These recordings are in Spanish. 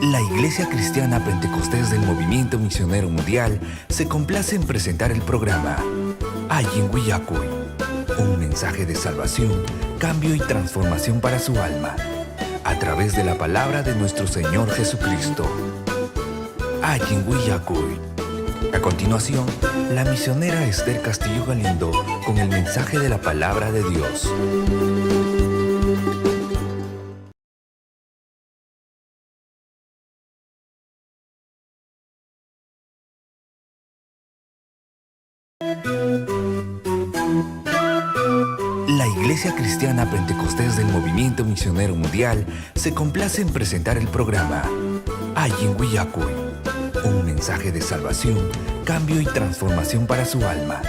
La Iglesia Cristiana Pentecostés del Movimiento Misionero Mundial se complace en presentar el programa Ayin Willacuy, un mensaje de salvación, cambio y transformación para su alma, a través de la palabra de nuestro Señor Jesucristo. Ayin Willacuy. A continuación, la misionera Esther Castillo Galindo con el mensaje de la palabra de Dios. La Iglesia Cristiana Pentecostés del Movimiento Misionero Mundial se complace en presentar el programa Ayin Willacuy, un mensaje de salvación, cambio y transformación para su alma,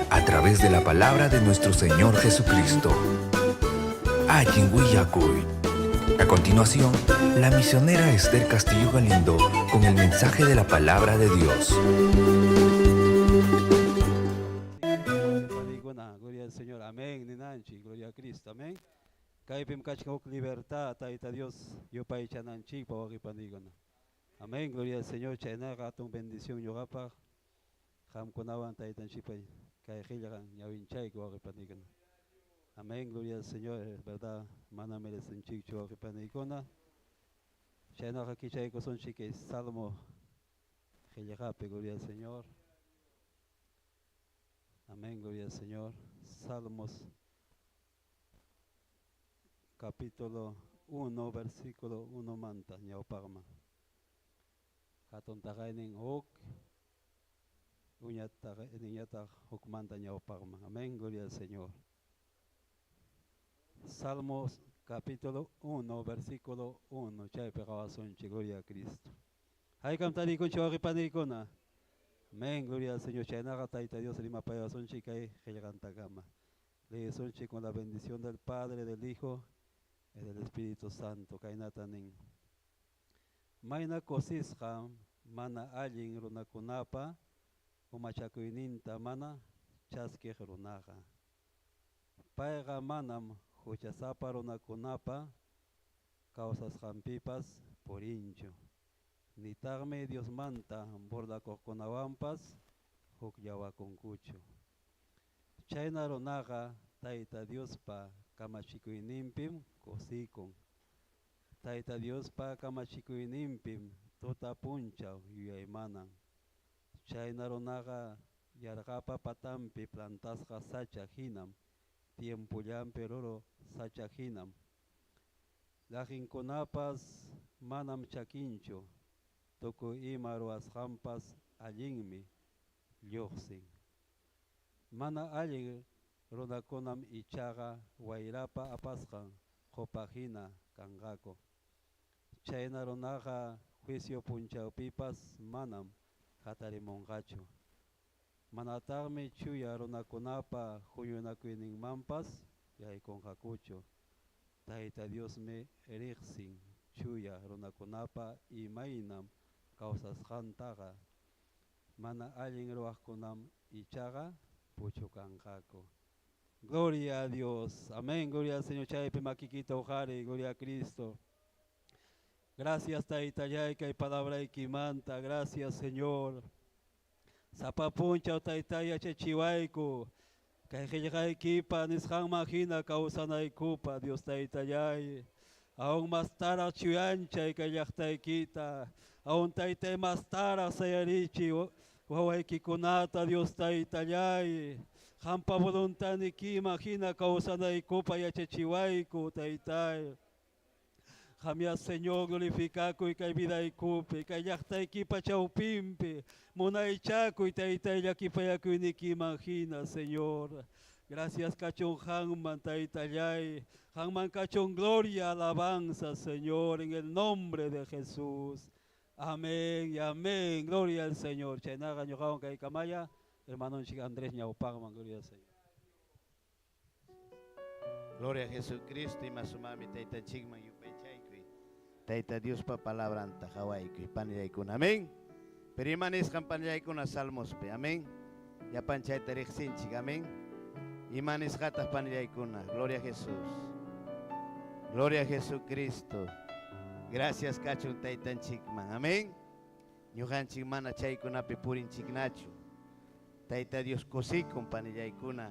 a través de la palabra de nuestro Señor Jesucristo. Ayin Willacuy. A continuación, la misionera Esther Castillo Galindo con el mensaje de la palabra de Dios. Gloria al Señor, amén, ninanchi, gloria a Cristo, amén. Kaipim kachkauk libertad, taita Dios, yo pa ichananchi, pa wakipandigona. Amén, gloria al Señor, chayna gatong bendición yogapa, ham konawan taitanchi pa, kaijilagan, yawinchay, pa wakipandigona. Amén, gloria al Señor, es verdad, mana merecen chicho wakipandigona. Chayna kakichay koson chique, salmo, jilajape, gloria al Señor. Amén, gloria al Señor. Salmos capítulo 1, versículo 1 manta, ñaupagma. Katon tagainin huk, uñata huk manta ñaupagma. Amén, gloria al Señor. Salmos capítulo 1, versículo 1, chay pegawasonchi, gloria a Cristo. Hay cantari con chawakipanikona. Amén, gloria al Señor. Chaynaga taita Dios lima paya sonchi kay gama. Le sonchi con la bendición del Padre, del Hijo y del Espíritu Santo. Kainatanin. Maina kosisja mana allin runakunapa umachakuininta mana chaskej runaga. Paiga manam huchasapa runakunapa causas jampipas porincho. Nitagme Dios manta borda kokonawampas huk yawakunkuchu. Chayna ronaga taita Dios pa kamachikuinimpim kosikun. Taita Dios pa kamachikuinimpim tota punchaw yuyaymanan. Chayna ronaga yargapa patampi plantasqa sacha hinam. Tiempullampi roro sacha hinam. Lajinkunapas manam chakincho. Toku ima ruasqampas allinmi lluqsin. Mana allin runakunam ichaga wayrapa apasqan qopajina kanqaku. Chayna runaqa juicio punchawpipas manam hatarimunqachu. Manataqmi chuya runakunapa huñunakuyninmanpas yaykunqakuchu. Tayta Diosmi riqsin chuya runakunapa imaynam causas jantaga, mana allin ruakunam ichaga, puchukankaku. Gloria a Dios, amén, gloria al Señor, chaype maquiquita ojari, gloria a Cristo. Gracias taitayay, que hay palabra y quimanta, gracias Señor. Zapapuncha taitaya chechiwaiku, que hay kipa nishan magina causanaikupa, Dios taitayay. Aún más tara chuyancha y kayaktaikita. Aún taite más tara sayarichi. Wawaiki Dios taitayay. Hampa voluntad ni ki imagina causana y copa y achechiwaiku taitay. Jamia Señor glorificaco y que vida y cupe. Kayaktaiki pachaupimpe. Monaichaco y taitay yakipayaku ni ki imagina Señor. Gracias cachón Hanman taitayay. Hanman cachón gloria, alabanza, Señor, en el nombre de Jesús. Amén y amén. Gloria al Señor. Chenaga ñojaon kay kamaya, hermano Andrés ñaupagman, gloria al Señor. Gloria a Jesucristo y masumami taita chigma yupaychaykuy. Taita Dios pa palabra anta hawaykuy panillaykuna. Amén. Pero imanes kampanillaykuna salmos pe. Amén. Ya panchayta riqsinchik. Amén. Imanes gatas panillaykuna. Gloria a Jesús. Gloria a Jesucristo. Gracias kachun taitan chikman. Amén. Ñuhan chikmana chaykuna purin chiknachu. Taita Dios cosikun panillaykuna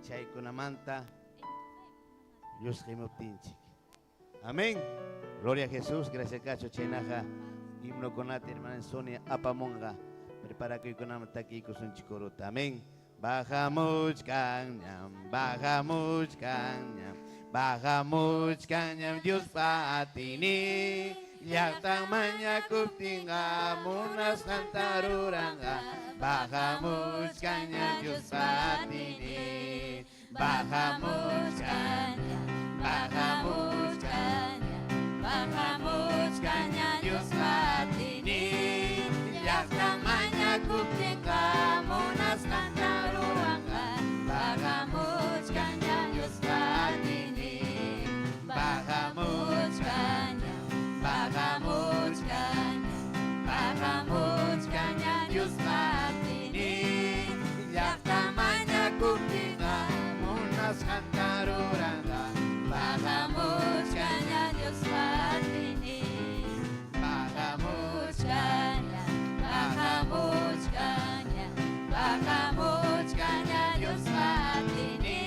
chaykuna manta. Dios gemoptinchik. Amén. Gloria a Jesús. Gracias kachu chaynaja. Himno conate hermana Sonia apamonga. Prepara que con aquí con un chicorota. Amén. Bajamos cañam, bajamos cañam, bajamos cañam, Dios patini. Ya tamanya kuptinga, munas cantaruranga. Bajamos cañam, Dios patini. Bajamos cañam, bajamos cañam, bajamos cañam, Dios patini. Ya tamanya kuptinga, munas cantaruranga. Bajamos cañam, Dios patini. Bajamos cañam, bajamos cañam, bajamos cañam, Dios patini. Ya tamanya kuptinga, munas cantaruranga. Bajamos cañam, Dios patini. Bajamos cañam, bajamos cañam, bajamos cañam, Dios patini.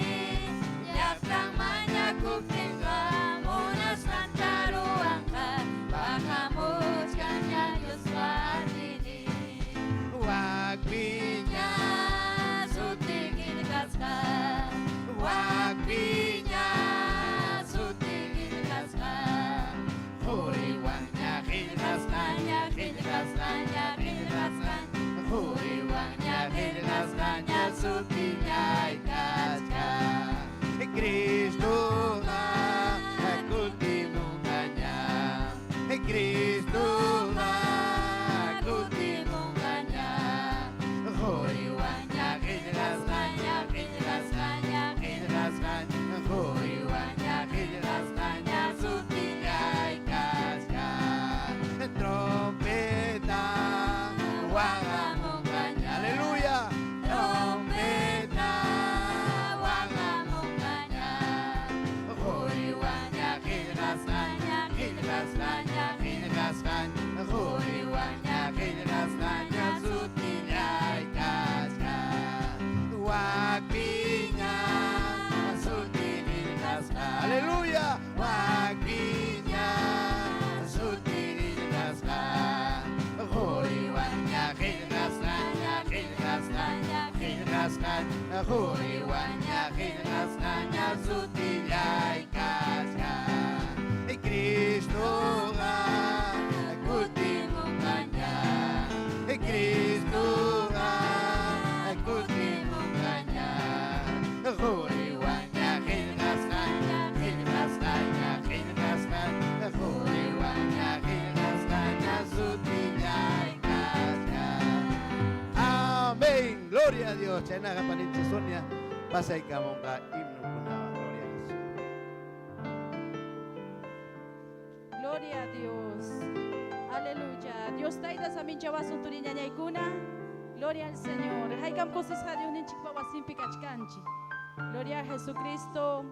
Ya tamanya kuptinga, munas cantaruranga. Bajamos cañam, Dios patini. Wakpinya sutigil kaska, wakpinya sutigil kaska. Huriwanya khilkaskanya, khilkaskanya, khilkaskanya. Huriwanya khilkaskanya sutignya kaska. Cristo na kultimunganya, Cristo na kultimunganya. Huriwanya khilkaskanya, khilkaskanya, khilkaskanya. Huriwanya khilkaskanya sutignya kaska. Trompeta wangamunganya, aleluya. Trompeta wangamunganya. Huriwanya khilkaskanya, khilkaskanya, khilkaskanya. Huriwanya khilkaskanya sutignya kaska. Wakpinya sutigil kaska, aleluya. Wakpinya sutigil kaska. Huriwanya khilkaskanya, khilkaskanya, khilkaskanya. Huriwanya khilkaskanya sutignya kaska. Cristo nga kutimunganya, Cristo nga kutimunganya. Huriwanya khilkaskanya, khilkaskanya, khilkaskanya. Huriwanya khilkaskanya sutignya kaska. Amén. Gloria a Dios. Chaynaga paninche Sonia. Pasa y kamonga himno kunawa. Gloria a Jesús. Gloria a Dios. Aleluya. Dios taida samin chawasun turiña ñaykuna. Gloria al Señor. Haykam cosas radio ninchik pawasimpi kachkanchi. Gloria a Jesucristo.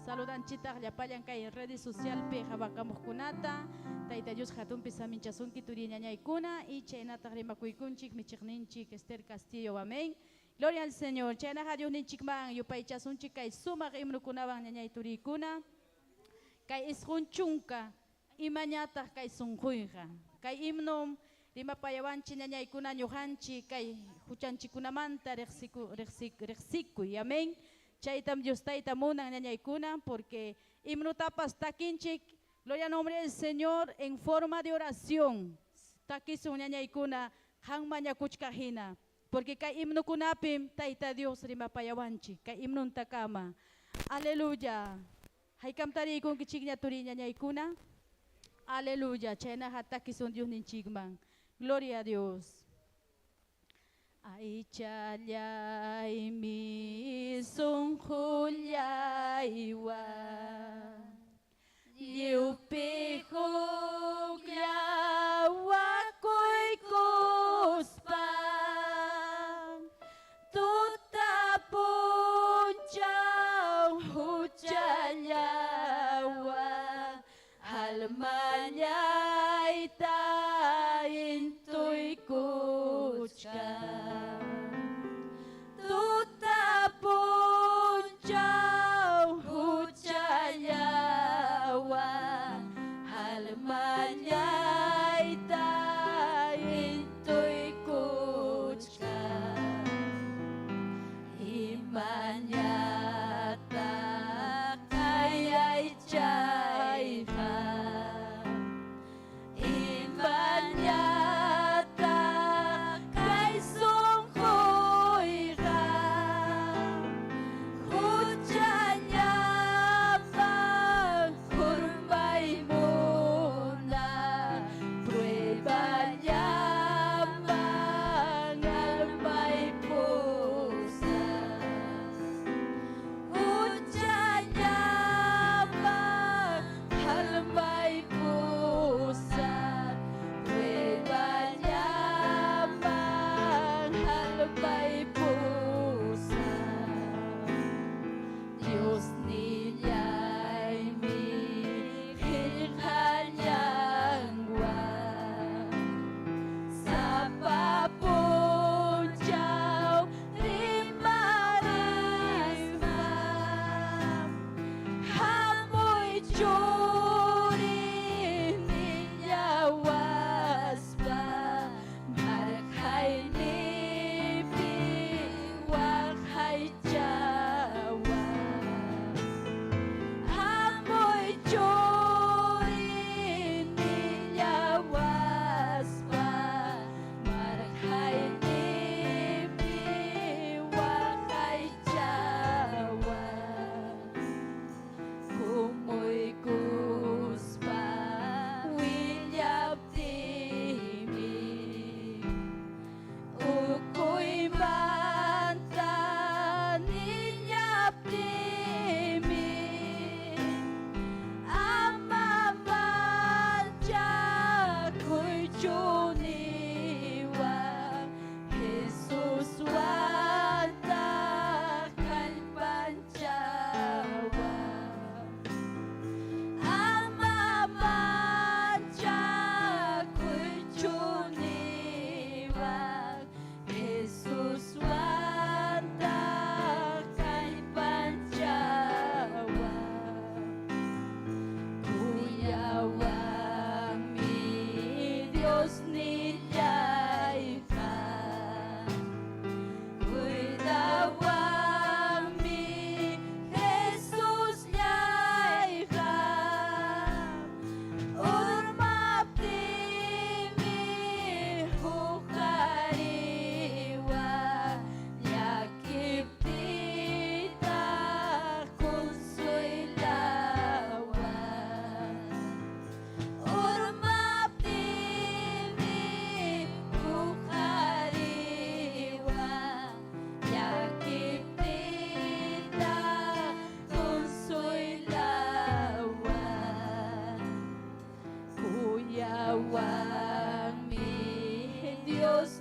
Saludanchita llapayan kay redes social pe jabakamukunata. Taita Dios hatun pisamin chasunki turiña ñaykuna y chaynata rimakuykunchik michikninchik Esther Castillo. Amén. Gloria al Señor. Chayna radio ninchik man yupay chasunchik kay sumak imnukunawan ñañay turikuna. Kay isjunchunka. Imañata kay sunjuiga, kay imnom rimapayawanchi ñañaykuna ñujanchi kay huchanchikunamanta reksikuy, amén. Chaytam Dios tayta munan ñañaykuna porque imnutapas takinchik, gloria al nombre del Señor en forma de oración. Takisun ñañaykuna hanmaña kuchkajina, porque kay imnukunapim tayta Dios rimapayawanchi, kay imnun takama. Aleluya. Haykam tarikun kichik ñaturi ñañaykuna. Aleluya, chena hataki son Dios ninchigman. Gloria a Dios. Ay chalay mi son julaywa. Liupejo glawakoy kuspa. Tutapon chao huchalawa.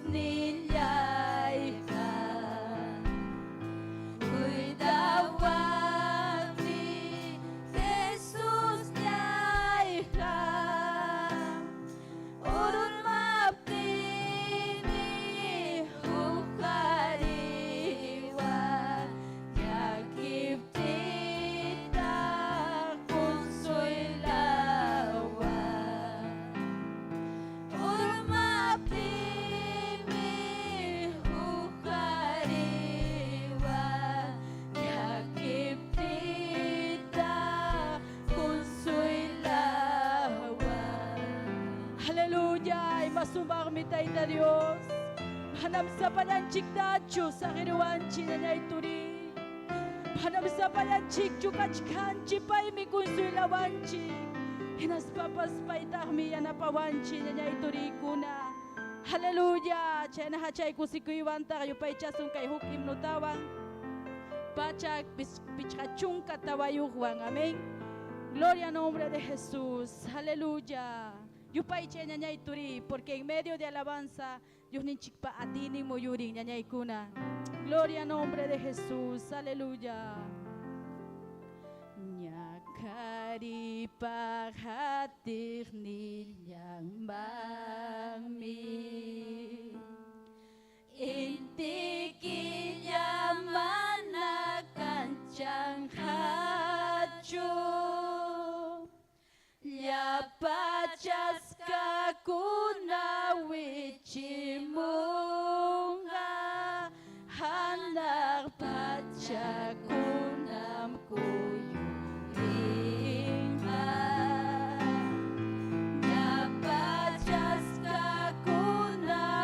nilyaiha Kuidawag ni Jesus nyaiha Urun mapini hukariwa Yakip tita kunsuilawa Urun mapini hukariwa Yakip tita kunsuilawa Hallelujah! Masumang mitay na Diyos. Hanam sa pananchik na Diyos sa kinuwanchi na niya ituri. Hanam sa pananchik chukachkanchi pa imikunsuilawanchi. Hinas papas pa itahmi yan na pawanchi na niya ituri kuna. Hallelujah! Chay na hachay kusikuyuwanta kayo pa ichasong kay hukim no tawang. Pachak pichachung katawayuhuang. Amen. Gloria al nombre de Jesús. Aleluya. Yupay chenya niya ituri, porque en medio de alabanza, Dios ni chikpa atini mo yuring niya ikuna. Gloria al nombre de Jesús. Aleluya. Nyakari paghatir nilyang mami. Inti kinyaman na kanchang hacho. Yapachas kakuna wichimunga hanak pachakunam kuyuringa Yapachas kakuna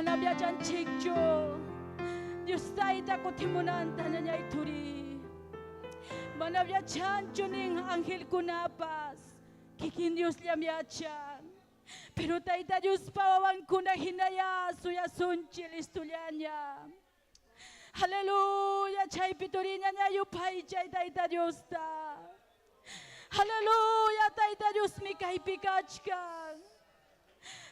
Hanabya jan chikjo. Dios tayo ko timunan tanan niya ituri. Manabya chancho ning anghel kunapas. Kikin Dios liam yachan. Pero tayo Diyos pawawan ko na hinaya suya sunchil istulyanya. Hallelujah. Chay piturinya niya yupay chay tayo Diyos ta. Hallelujah. Tayo Diyos mi kahipikachkan.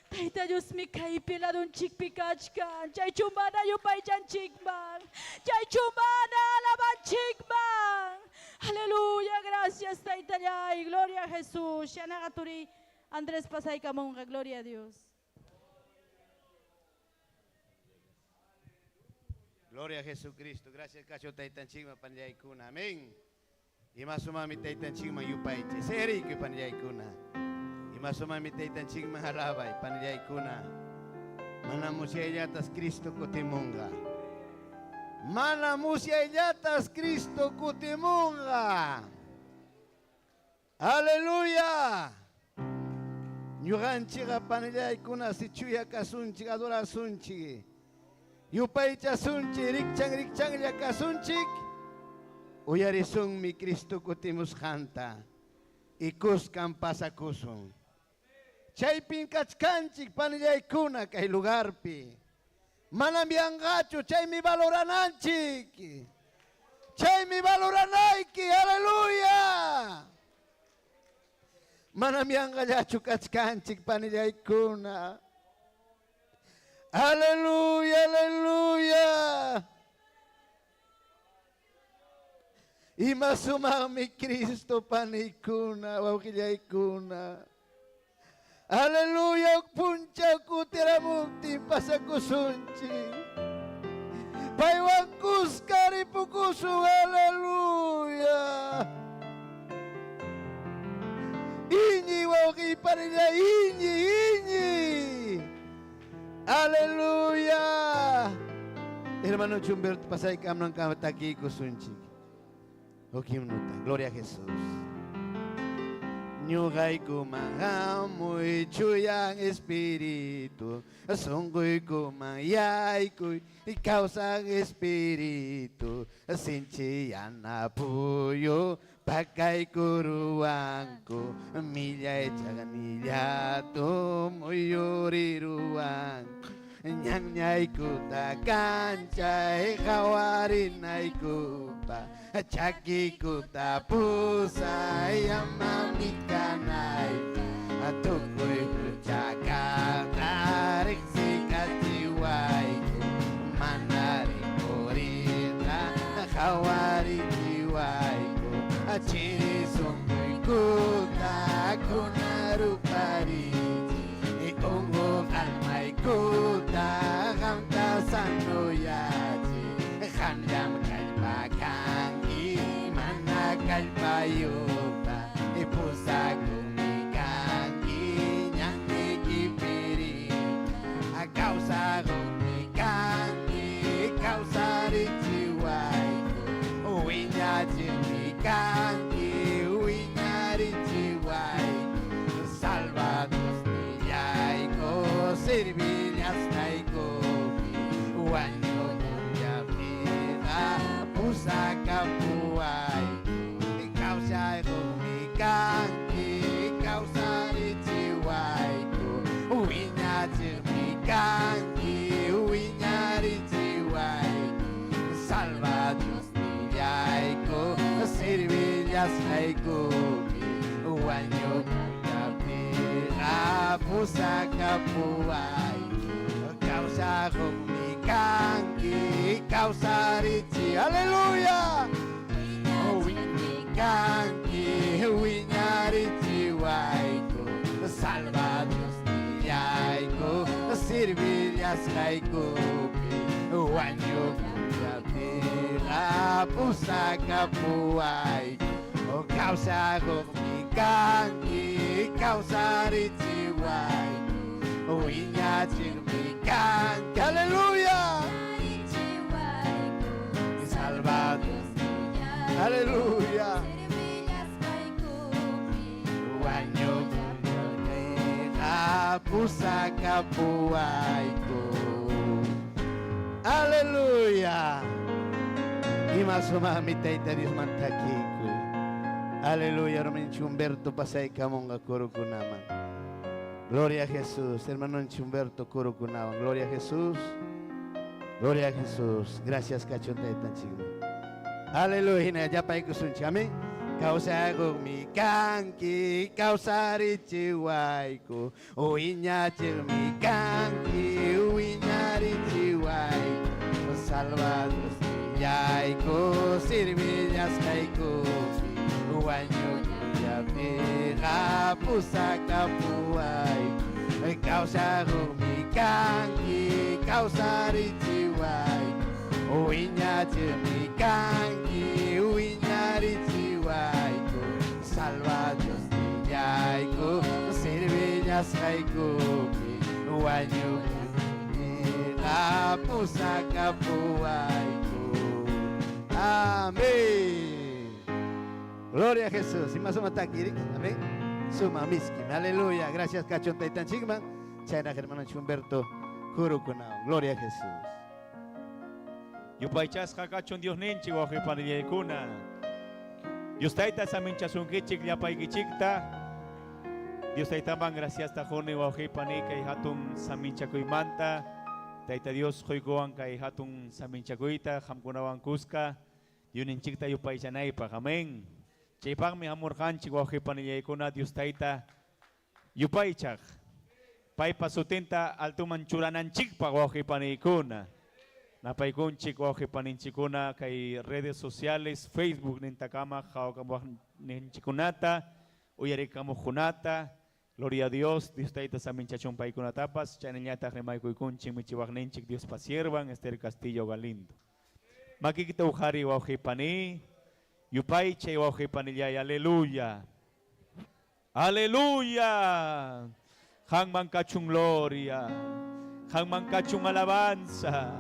Tayo Diyos mi kahipila dun chikpikachkan. Chay chumana yupay chan chikman. Chay chumana alaban chikman. Hallelujah. Gracias tayo tayo. Gloria a Jesús. Siya nakaturi. Andrés pasay ka mong gloria a Dios. Gloria a Jesucristo. Gracias kacho taytan chigma panjay kuna. Amen. Ima sumami taytan chigma yupay. Seri ko panjay kuna. Ima sumami taytan chigma halabay panjay kuna. Manamusya yatas Cristo kutimunga. Manamusya yatas Cristo kutimunga. Aleluya. Nyuganchiga panjay kuna si chuya kasunchi adora sunchi. Yupay chasunchi rikchang ya kasunchik. Uyarisung mi Cristo kutimus kanta. Ikus kampasa kusung. Chay pinkachkanchik panjay kuna kay lugar pi. Manambiangacho chay mi valorananchik. Chay mi valoranaiki. Aleluya. Manambiangacho kachkanchik panjay kuna. Aleluya, aleluya. Ima sumami Cristo panikuna, wakilaykuna. Aleluya, puncha kutiramukti pasakusunchi. Paywakus karipukusu, aleluya. Inyi wakiparila, inyi. Aleluya. Hermano Chumberto, pasay kam ng kamataki ko sunchik. Okay, minuta. Gloria a Jesús. Nyugay ko mangamoy chuyang espiritu. Sunggoy ko mangyay ko'y ikaw sa espiritu. Sinchiyan na puyo. Pagkay kuruang ko, milya'y tsaganilya tumuyuriruang. Nyang-nyay ko takan, chay kawarin ay ko pa. Tsaki ko tapusay, amamit ka na'y pa. Tukoy ko tsaka, tarik sikat jiway ko. Manarik ko rita, kawarin jiway ko. Chiri sungguh kuta kunarupari Ongo kalmai kuta Kamta sanoyaji Khandam kalpakangi Mana kalpayupa Ipusa gumikangi Nyangi kipiri Kausa gumikangi Kausa rijiwai Winyaji Kangi uinari jiwai Salvados niyay ko Servilias na'y kopi Wanyo mong pira Pusa kapuay Ikaw siya'y kumikangi Ikaw sa'y jiwai ko Uinyaji kangi uinari jiwai Salvados niyay ko Servillas na'y kopi, wanyo kapira, pusa kapuay. Kausa kumikangi, kausa richi, aleluya! Wikangi, winyarichi waiko, salvados niyay ko, servillas na'y kopi, wanyo kapira, pusa kapuay. Kausa kumikangi, kausa richiway, uinyaching mikangi, aleluya! Salvados, aleluya! Wanyo pusa kapuay ko. Aleluya. Y más sumami taita Dios mantakiku. Aleluya. Hermano Humberto pasay kamonga kurukunaman. Gloria a Jesús. Hermano Humberto kurukunaman. Gloria a Jesús. Gloria a Jesús. Gracias kachon taita chingma. Aleluya. Ya pa ikusunchi. Amén. Causa mi kanki, causari chihuaiku, uiña mi kanki, uiñari chihuaiku, salvados yaiku, sirvillas kaiku, uaño ya pega, pusaka puaiku, causa mi kanki, causari chihuaiku, uiña mi kanki, uiñari chihuaiku, salvados yaiku, sirvillas kaiku, uañu pusaka puaiku. Amén. Gloria a Jesús. Y más suma takiri. Amén. Suma miskin. Aleluya. Gracias kachon taitan chigman. Chayna hermano Humberto Kurukunao. Gloria a Jesús. Yupaychas kakachon Dios ninchi waje panilyaykuna. Dios taita saminchasunkichik llapaykichikta. Dios taita man gracias ta jone waje panika y hatun saminchakuymanta. Taita Dios hoygoan kay hatun saminchakuita hamkunawan kuska. Yuninchikta yupaychanaypaq. Amén. Chaypaqmi hamurqanchik waje panilyaykuna Dios taita yupaychaq. Paypa sutenta altuman churananchikpaq waje paniykuna. Napaykunchik waje paninchikuna kay redes sociales, Facebook nintakama jawakamuq ninchikunata, uyarikamuqkunata. Gloria a Dios, Dios taita saminchachon paykunatapas, chaynañataq rimaykuykunchik michiwaqninchik Dios pasiervan, Esther Castillo Galindo. Makikita ujari waje pani, yupay chay waje panillay, aleluya. Aleluya. Hangman kachung gloria, hangman kachung alabanza.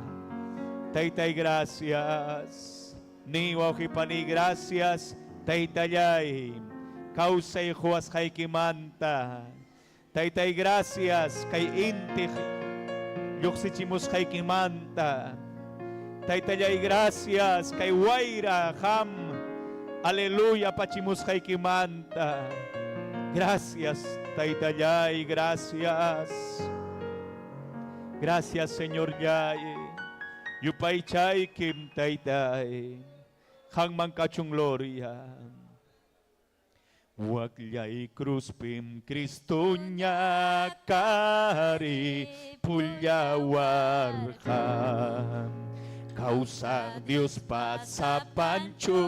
Taytay, gracias. Ni wauhipani, gracias. Taytayay. Causa y juas haikimanta. Taytay, gracias. Kay inti yuksichimus haikimanta. Taytayay, gracias. Kay waira ham. Aleluya, pachimus haikimanta. Gracias, Taytayay, gracias. Gracias, Señor Yay. Yupay chay kim taytay, hangman kachung gloria. Wakyay cruz pim Cristo nya kari pulyawarka. Causa Dios pasa panchuring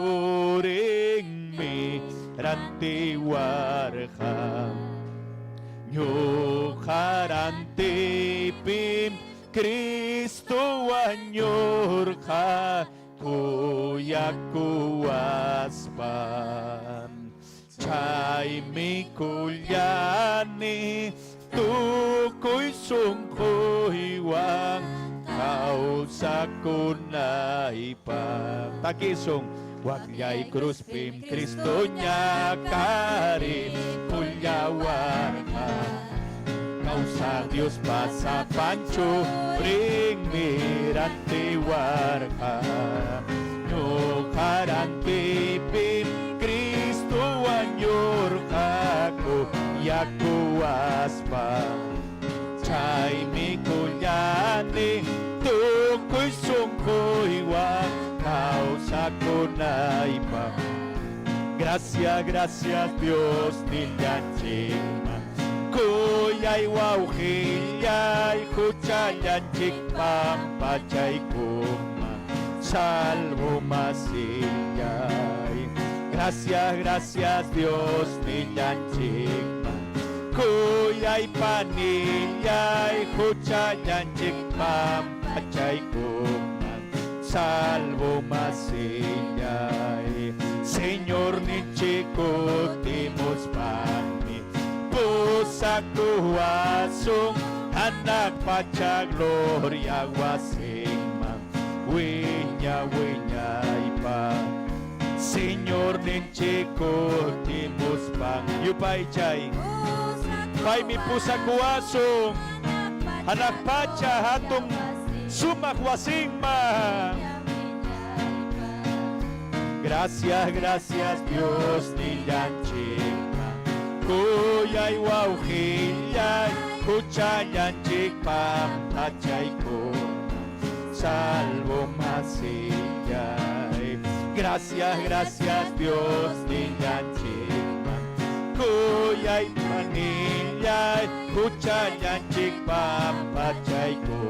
mi rantiwarka. Nyo karanti pim Cristo anyorka kuya kuaspan chay mi kulyani tukoy sungkoy wang kausa kunay pa takisong wakyay cruz pim Cristo nya kari pulyawarka. Causa Dios pasa pancho, bring mirante warka. No karante pim Cristo anyorka ko yaku aspa. Chay mi kulyani tukoy sungkoy wa causa kunaypa. Gracias, gracias Dios nilyanchima. Kuyay wauhiyay huchayan chikpampa chay kuma salvo masiyay. Gracias, gracias Dios nillan chikpa. Kuyay paniyay huchayan chikpampa chay kuma salvo masiyay. Señor ni chico timos pami sa kuwasong anak pacha gloria wasingma winya ipa. Señor ninchiko timus pang yupay chay pay mi pusa kuwasong anak pacha hatong sumak wasigma. Gracias, gracias Dios nillanchikma. Kuyay wawhillay, kuchayanchikpam achayko. Salvo masillay. Gracias, gracias Dios nillanchikma. Kuyay manillay, kuchayanchikpam achayko.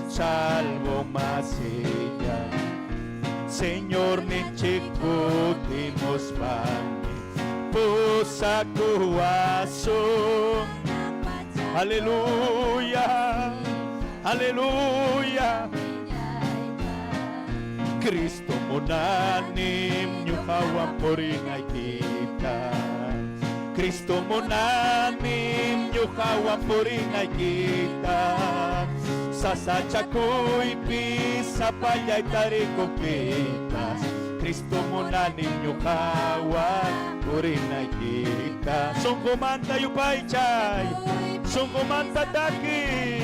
Salvo masillay. Señor ninchikutimos pami pusakuaso. Aleluya, aleluya. Cristo monanim nyuhawan porinay kita. Cristo monanim nyuhawan porinay kita. Sasachakuy pisa payay tariko pitas. Cristo monanim nyuhawan porinay kita. Song kumanta yupay chay, song kumanta taki.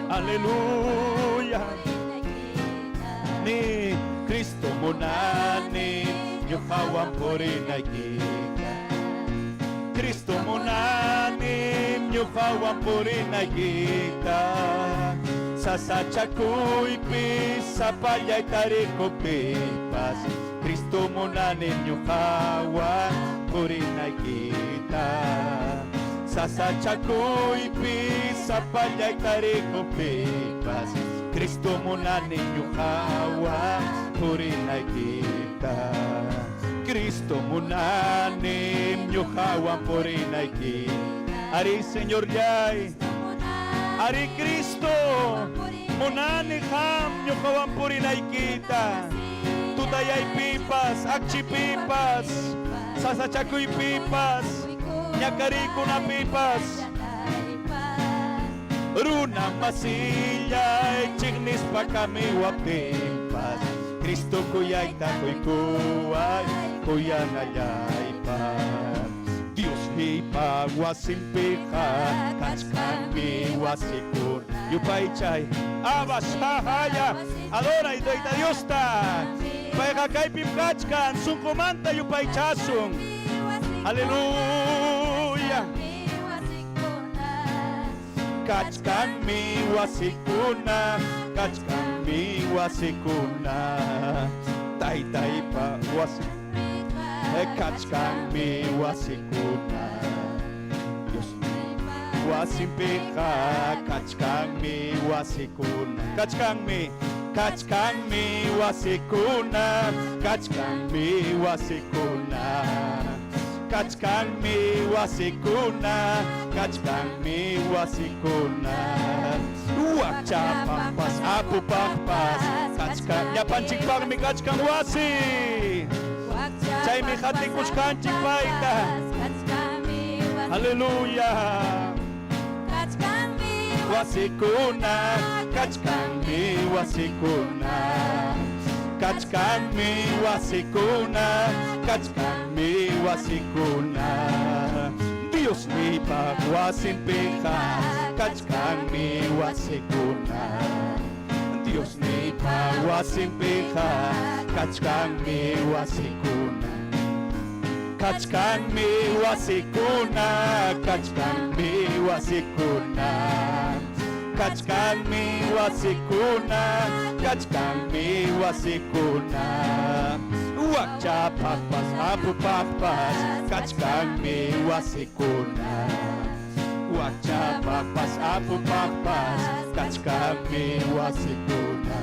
Aleluya. Ni Cristo monanim nyuhawan porinay kita. Cristo monanim nyuhawan porinay kita. Sasachakuy pisa payay tariko pipas. Cristo monanim nyuhawan porinay kita. Sasachakuy pisa payay tariko pipas. Cristo monanim nyuhawan porinay kita. Cristo monanim nyuhawan porinay kita. Ari Señor yay, ari Cristo monanim ham nyuhawan porinay kita. Tutayay pipas, akchi pipas, sasachakuy pipas, nyakariko na pipas. Runa masillay, chignis pa kami wapipas. Cristo kuyay takoy kuway, kuyang ayay pa. Dios hipagwasimpiha, kachkami wasikun. Yupay chay, abas hahaya, adora ito'ita Dios ta. Pagkakay pipkachkan, sungkumanta yupay chasung. Aleluya. Kachkan mi wasikuna, kachkan mi wasikuna. Tay pa wasikuna, kachkan mi wasikuna. Dios wasimpiha, kachkan mi wasikuna. Kachkan mi wasikuna, kachkan mi wasikuna. Kachkan mi wasikuna, kachkan mi wasikuna. Uak chapampas, apu pakpas, kachkan yapan chikpag mi kachkan wasi. Chay mi hatik kushkan chikpaita. Aleluya. Wasikuna, kachkan mi wasikuna. Kachkan mi wasikuna, kachkan mi wasikuna. Dios mi pagwasimpiha, kachkan mi wasikuna. Dios mi pagwasimpiha, kachkan mi wasikuna. Kachkan mi wasikuna, kachkan mi wasikuna. Kachkan mi wasikuna, kachkan mi wasikuna. Uak chapakpas, apu pakpas, kachkan mi wasikuna. Uak chapakpas, apu pakpas, kachkan mi wasikuna.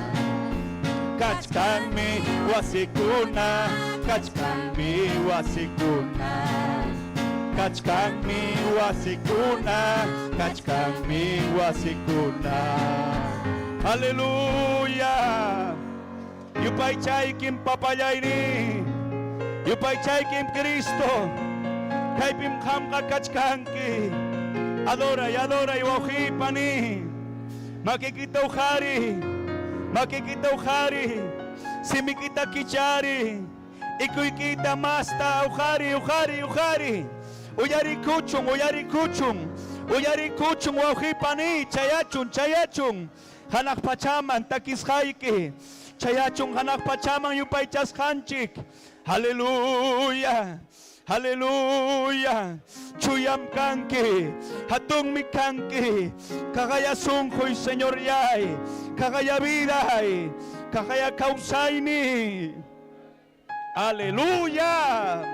Kachkan mi wasikuna, kachkan mi wasikuna. Kachkan mi wasikuna, kachkan mi wasikuna. Aleluya. Yupay chay kim papayay ni, yupay chay kim Cristo. Kay pimkham ka kachkan ki. Adoray, adoray, wahi pani. Makikita uhari, makikita uhari. Simikita kichari. Ikoy kita masta uhari, uhari, uhari. Uyari kuchung, uyarikuchun wawqipani chayachun hanak pachaman takisqayki chayachun hanak pachaman yupaychasqanchik. Haleluya, haleluya. Chuyam kanki, hatungmi kanki, kagaya sunkoy Señor yay, kagaya viday, kagaya kausayni. Aleluya,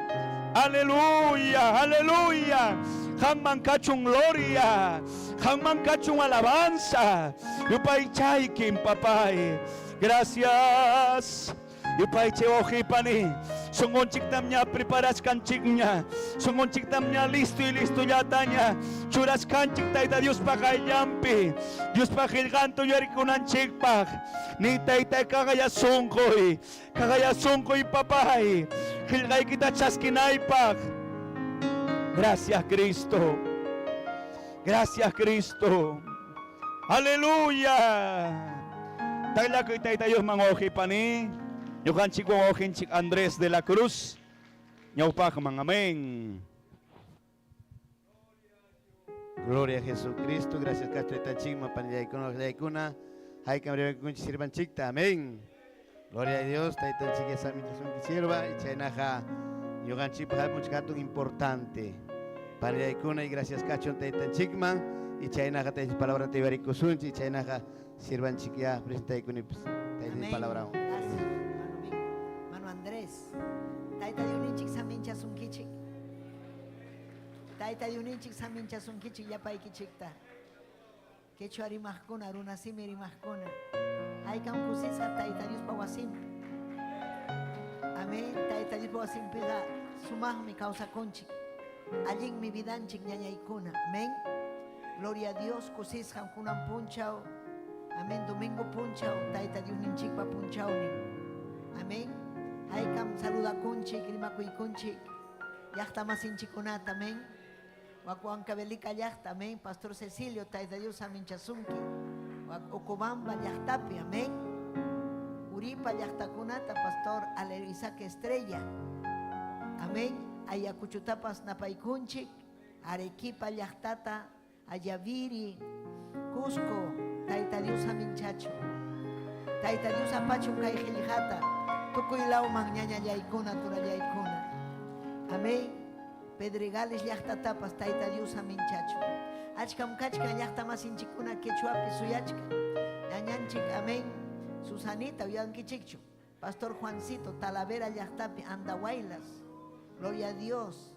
aleluya, aleluya. Hangman kachung gloria, hangman kachung alabanza. Yupay chaykin papay. Gracias. Yupay chewojipani. Sungon chiktam niya preparas kanchik niya. Sungon chiktam niya listo yata niya. Churas kanchik tayta Dios pakayampi. Dios pakilganto yarikunan chikpak. Ni tayta kagaya sungkoy papay. Hilgay kita chaskinaypak. Gracias Cristo. Gracias Cristo. Aleluya. Tagla ko tayta Dios mangojipani. Yukan chik wawin chik Andres de la Cruz. Nyaupak mga amén. Gloria a Jesucristo. Gracias Castro Tachigma Panayakuna. Hay que con sirvan chicta. Amén. Gloria a Dios. Taitan chique samitasun que sirva. Y chainaja. Yukan chik mucho gato importante. Panayakuna y gracias Cacho Taitan Chigma. Y chainaja te palabra te varikusunchi. Y chainaja sirvan chiquia. Presta y con palabra. Andrés, taita de uninchik samincha sunkichik. Taita de uninchik samincha sunkichik ya pai kichikta. Kecho arimahkona, runasim arimahkona. Hay kam kusisa taita Dios pawasim. Amén. Taita Dios pawasim pega sumah mi causa conchik. Allin mi vidanchik ñañaykuna. Amén. Gloria a Dios kusis ham kunan punchao. Amén. Domingo punchao. Taita de uninchik pa punchao ni. Amén. Hay kam saluda kunchik, rimakuy kunchik. Yachta masinchik kunata, amén. Wakuan kabelika yachta, amén. Pastor Cecilio, taita Dios aminchasunki. Okobamba yachtapi, amén. Uripa yachta kunata, Pastor Isaac Estrella. Amén. Ayacuchutapas napay kunchik. Arequipa yachtata, Ayaviri, Cusco, taita Dios aminchacho. Taita Dios apachum kaijilijata. Tukuilau magñaña yaykuna tura yaykuna. Amén. Pedregales yachta tapas taita Dios aminchacho. Achkam kachka yachta masinchikuna quechuapi suyachka. Ñañanchik amén. Susanita uyankichikchu. Pastor Juancito Talavera yachtapi Andahuaylas. Gloria a Dios.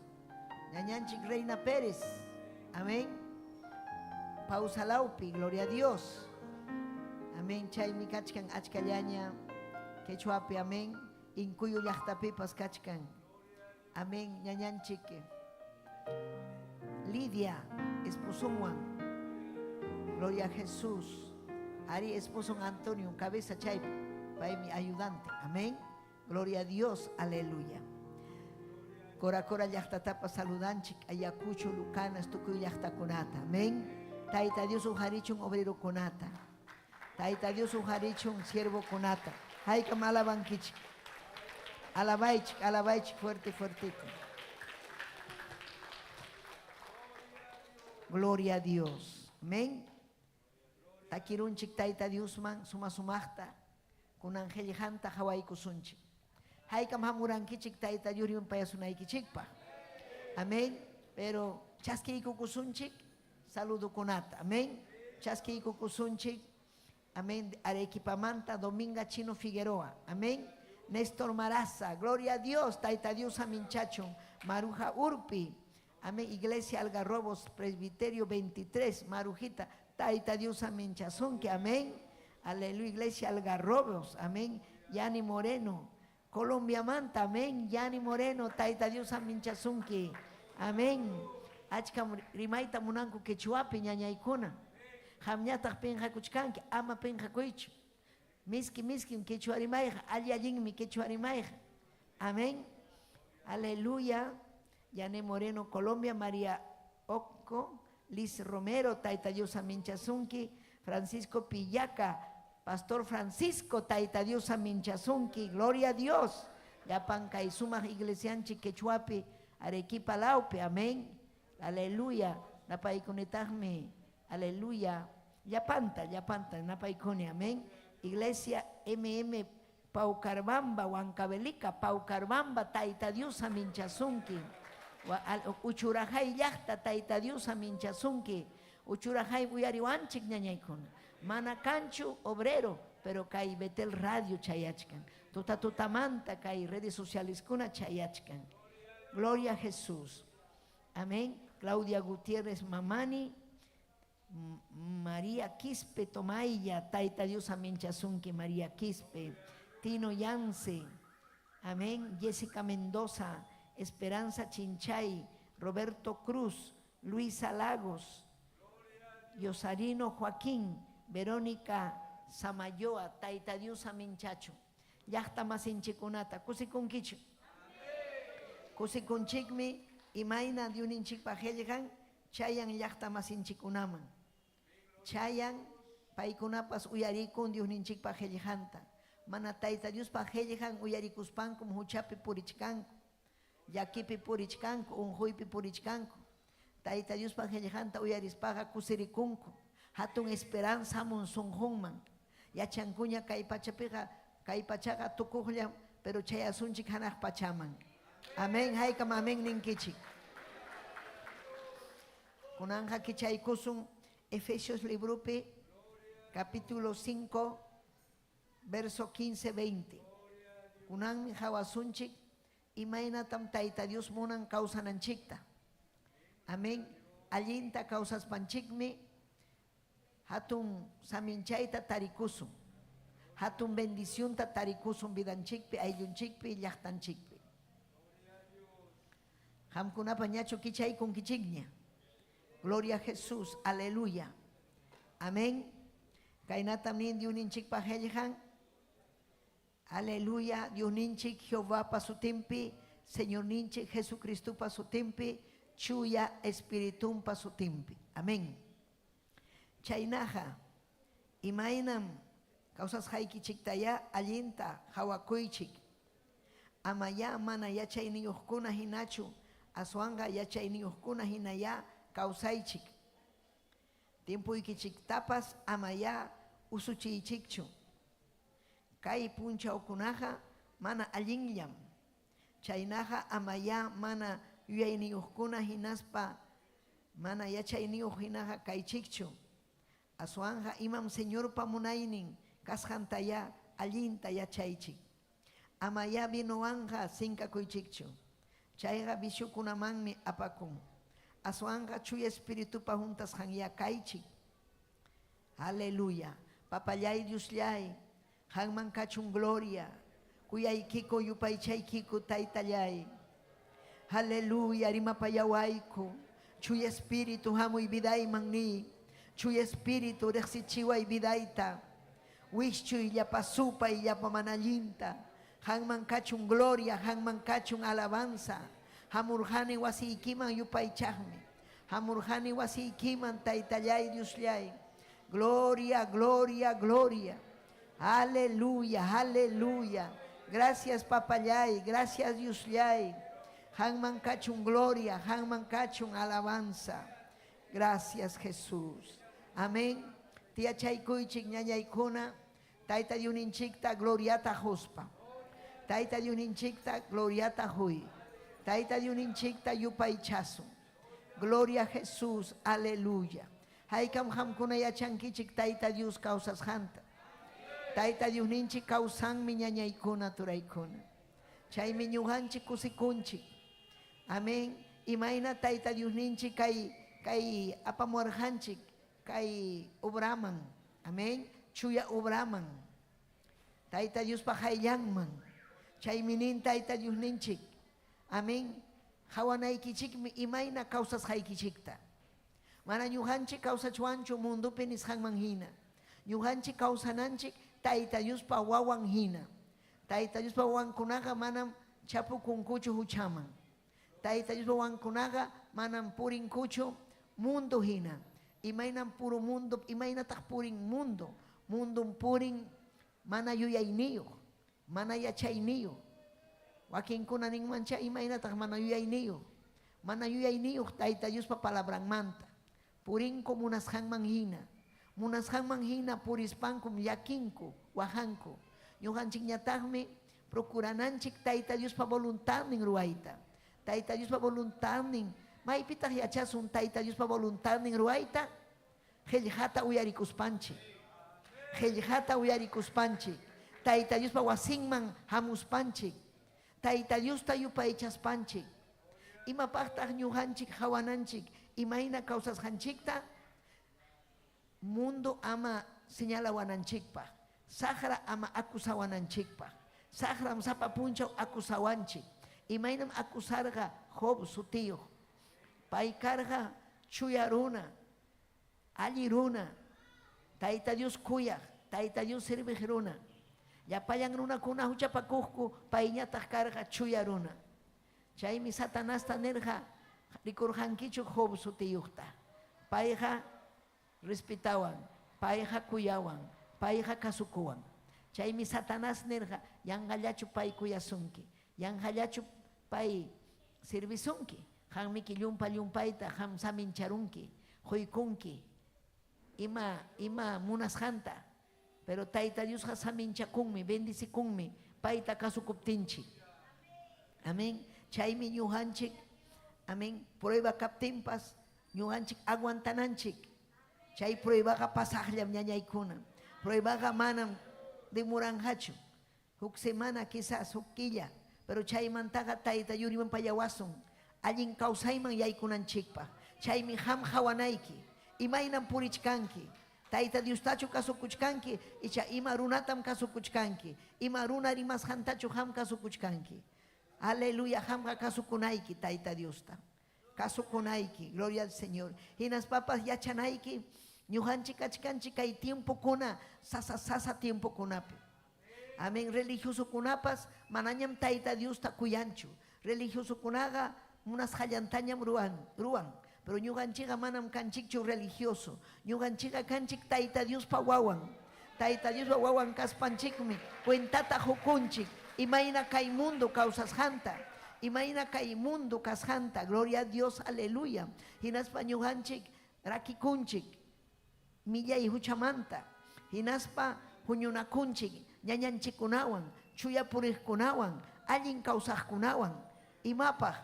Ñañanchik Reina Pérez. Amén. Pausalaupi. Gloria a Dios. Amén. Chay mi kachkan achkallaña. Quechuapi, amén. Incuyo yachtapipas kachkan. Amén. Ñañanchique. Lidia, esposo Juan. Gloria a Jesús. Ari, esposo Antonio, cabeza chay. Para mi ayudante. Amén. Gloria a Dios. Aleluya. Cora cora yachtatapas saludanchik. Ayacucho, Lucanas, tucuyo yachtaconata. Amén. Taita Dios ujarichun obrero conata. Taita Dios ujarichun siervo conata. Hay que me alaban kichik. Alabaichik, fuerte, fuertito. Gloria a Dios. Amén. Takirunchik taita Dios man, sumahta. Kun angel janta Hawaii kusunchik. Hay que hamuran kichik taita yuri un payasunay kichikpa. Amén. Pero chaski kusunchik, saludo kunata. Amén. Chaski kusunchik. Amén. Arequipamanta, Dominga Chino Figueroa. Amén. Néstor Maraza. Gloria a Dios. Taita Dios Aminchacho. Maruja Urpi. Amén. Iglesia Algarrobos, Presbiterio 23. Marujita. Taita Dios Aminchazonque. Amén. Aleluya. Iglesia Algarrobos. Amén. Yani Moreno. Colombia Manta. Amén. Yani Moreno. Taita Dios Aminchazonque. Amén. Achkam Rimaita Munanku Quechuapi Ñañaykuna. Hamñataq penja kuchkanki, ama penja kuichu. Miski quechuarimayja, allin quechuarimayja. Amén. Aleluya. Yané Moreno, Colombia, María Oco, Liz Romero, Taita Dios Aminchazunki, Francisco Pillaca, Pastor Francisco, Taita Dios Aminchazunki, gloria a Dios. Yapanca y Suma Iglesianchi Quechuapi, Arequipa Laupe, amén. Aleluya. Napaikunitahmi, aleluya, yapanta, napaikuni, amén. Iglesia MM Paucarbamba, Huancavelica, Paucarbamba, Taita Dios Aminchasunki, Uchurajay Yachta, Taita Dios Aminchasunki, Uchurajay Uyariwanchik ñañaykuna, Manacanchu obrero, pero kai Betel Radio chayachkan, tutamanta kai redes sociales kuna chayachkan. Gloria a Jesús. Amén. Claudia Gutiérrez Mamani, María Quispe Tomaya, Taita Dios Aminchasunki, María Quispe, Tino Yance, amén. Jessica Mendoza, Esperanza Chinchay, Roberto Cruz, Luisa Lagos, Yosarino Joaquín, Verónica Samayoa, Taita Dios Aminchacho, Yachta Masinchikunata, Kusikunkichu, Kusikunchikmi, Imaina de un inchik pajelgan, Chayan Yachta Masinchikunaman, Chayan Paikunapas Uyarikun de un inchik pajeljanta. Mana Taita Dios pajeljan uyarikuspanku huchapi purichkanku, yakipi purichkanku, unhuipi purichkanku. Taita Dios pajeljanta uyarispaga kusirikunku, hatun esperanza monsunhunman. Yachankuña kaipachaga tukuhlla, pero chayasunchik hanaj pachaman. Amén, haikam amén ninkichik. Kunanja kichaykusun Efesios librupi, capítulo 5, verso 15-20. Kunan mi hawasunchik, imainatam Taita Dios munan kausananchikta. Amén. Allinta causas panchikmi, hatun saminchaita tarikusun. Hatun bendición ta tarikusun vidanchikpi, ayunchikpi, llachtanchikpi. Hamkuna pañacho kichay con kichigña. Gloria a Jesús, aleluya. Amén. Kainatam nin diuninchik pajeljan. Aleluya, Dios ninchik Jehová pa su timpi, Señor ninchik Jesucristo pa su timpi, chuya espiritum pa su timpi. Amén. Chainaja, imainam, causas haiki chiktaya, allinta, hawakuichik. Amaya mana ya chaini yuhkuna hinachu, asuanga ya chaini yuhkuna hinaya, causaichik. Tiempo ikichik tapas, amaya usuchichikchu. Kai puncha okunaja mana allinllam. Chainaja amaya mana yuyaini uskuna hinaspa mana yachaini uhinaja kaichikchu. Asuanja imam señor pamunainin kashantaya allinta yachaichik. Amaya vinoanja sinka kuichikchu. Chaiga bishukunamanmi apakun. Asuanja chuya espiritu pa juntas hanya kaichik. Aleluya. Papayay Dios yay. Hangman kachung gloria, kuyay kiko yupay chay kiko taitayay. Aleluya, rima payawayko, chuy espíritu hamoy biday mangni, chuy espíritu rexichiway bidaita, wish chuy yapasupa y yapamanalinta, hangman kachung gloria, hangman kachung alabanza, hamurhani wasi ikiman yupay chahme, hamurhani wasi ikiman taitayay Dios yay. Gloria, gloria, gloria. Aleluya, aleluya. Gracias papayay, gracias Diusyay. Hangman kachun gloria, hangman kachun alabanza. Gracias Jesús. Amén. Tia chaykuychik ñañaykuna. Taita yuninchikta gloriata huspa. Taita yuninchikta gloriata huy. Taita yuninchikta yupaychasu. Gloria a Jesús, aleluya. Haykam hamkuna yachankichik taita Dios causas janta. Taita Dios ninchi kausan miñañaykuna turaykuna. Chay miñuhanchi kusikunchi. Amén. Imaina taita Dios ninchi kay apamorhanchik kay ubraman. Amén. Chuya ubraman. Taita Dios pahayangman. Chay minin taita Dios ninchik. Amén. Hawanaykichik imaina causas haykichikta. Mana ñuhanchik causa chuancho mundo penis hangmanhina. Ñuhanchik causananchik Taita Dios pa wawan hina. Taita Dios pa wawan kunaga manam chapu kunkuchu huchaman. Taita Dios pa wawan kunaga manam purin kuchu mundo hina. Imainan puro mundo, imaina tak puring mundo. Mundo puring mana yuyainiyo. Mana yachainiyo. Wakin kunaning mancha imaina tak mana yuyainiyo. Mana yuyainiyo taita Dios pa palabrang manta. purinko munas hangman hina. Munas hangman hina purispankum yakinku, wahanku. Ñuqanchik ñataqmi procurananchik Tayta Dios pa voluntad nin ruaita. Tayta Dios pa voluntad nin. Maypitaq yachasun Tayta Dios pa voluntad nin ruaita. Qhillqata uyarikuspanchik. Qhillqata uyarikuspanchik. Tayta Dios pa wasinman hamuspanchik. Tayta Dios ta yupaychaspanchik. Imapaqtaq ñuqanchik hawananchik imayna kawsasqanchikta mundo ama señalawananchikpaq. Sahra ama akusawananchikpaq. Sahram sapa punchaw akusawanchik. Imaynam akusarqa Job sutiyuq. Pay karqa chuya runa, alli runa, Tayta Dios kuyaq, Tayta Dios sirviq runa. Llapayan runakuna huchapakuqku payñataq karqa chuya runa. Chaymi Satanasta nirqa rikurqankichu Job sutiyuqta. Payqa respetawan, payqa kuyawan, payqa kasukuwan. Chaymi Satanás nirqa yanqallachu pay kuyasunki, yanqallachu pay servisunki. Qanmiki llumpayta qam samincharunki, quykunki, ima munasqanta. Pero Tayta Diosqa saminchakunmi, bendicikunmi, payta kasukuptinchik. Amén. Chaymi ñuqanchik, amén, prueba kaptinpas, ñuqanchik aguantananchik. Chay pruebaqa pasaqllam ñañaykuna. Pruebaqa manam demoranqachu. Huk semana quizás, huk quilla, pero chaymantaqa Tayta Yuriman payawasun. Allin kawsayman yaykunanchikpaq. Chaymi ham hawanayki, imaynan purichkanki. Tayta Diostachu kasukuchkanki, icha ima runatam kasukuchkanki. Ima runa rimasqantachu ham kasukuchkanki. Aleluya, hamqa kasukunayki Tayta Diosta. Kasukunayki, gloria al Señor. Hinas papas yachanayki, ñuqanchik kachkanchik kay tiempokuna, sasa tiempokunapi. Amén. Religiosokunapas manañam Tayta Diosta kuyanchu. Religiosokunaqa munas hallantañam ruan. Pero ñuqanchikqa manam kanchikchu religioso. Ñuqanchikqa kanchik Tayta Diospa wawan. Tayta Diospa wawan kaspanchikmi cuentata hukunchik. Imayna kay mundo kawsasqanta. Imayna kay mundo kasqanta. Gloria a Dios, aleluya. Hinaspa ñuqanchik rakikunchik millay huchamanta. Hinaspa huñunakunchik ñañanchikunawan, chuya puriqkunawan, allin kawsaqkunawan. Imapaq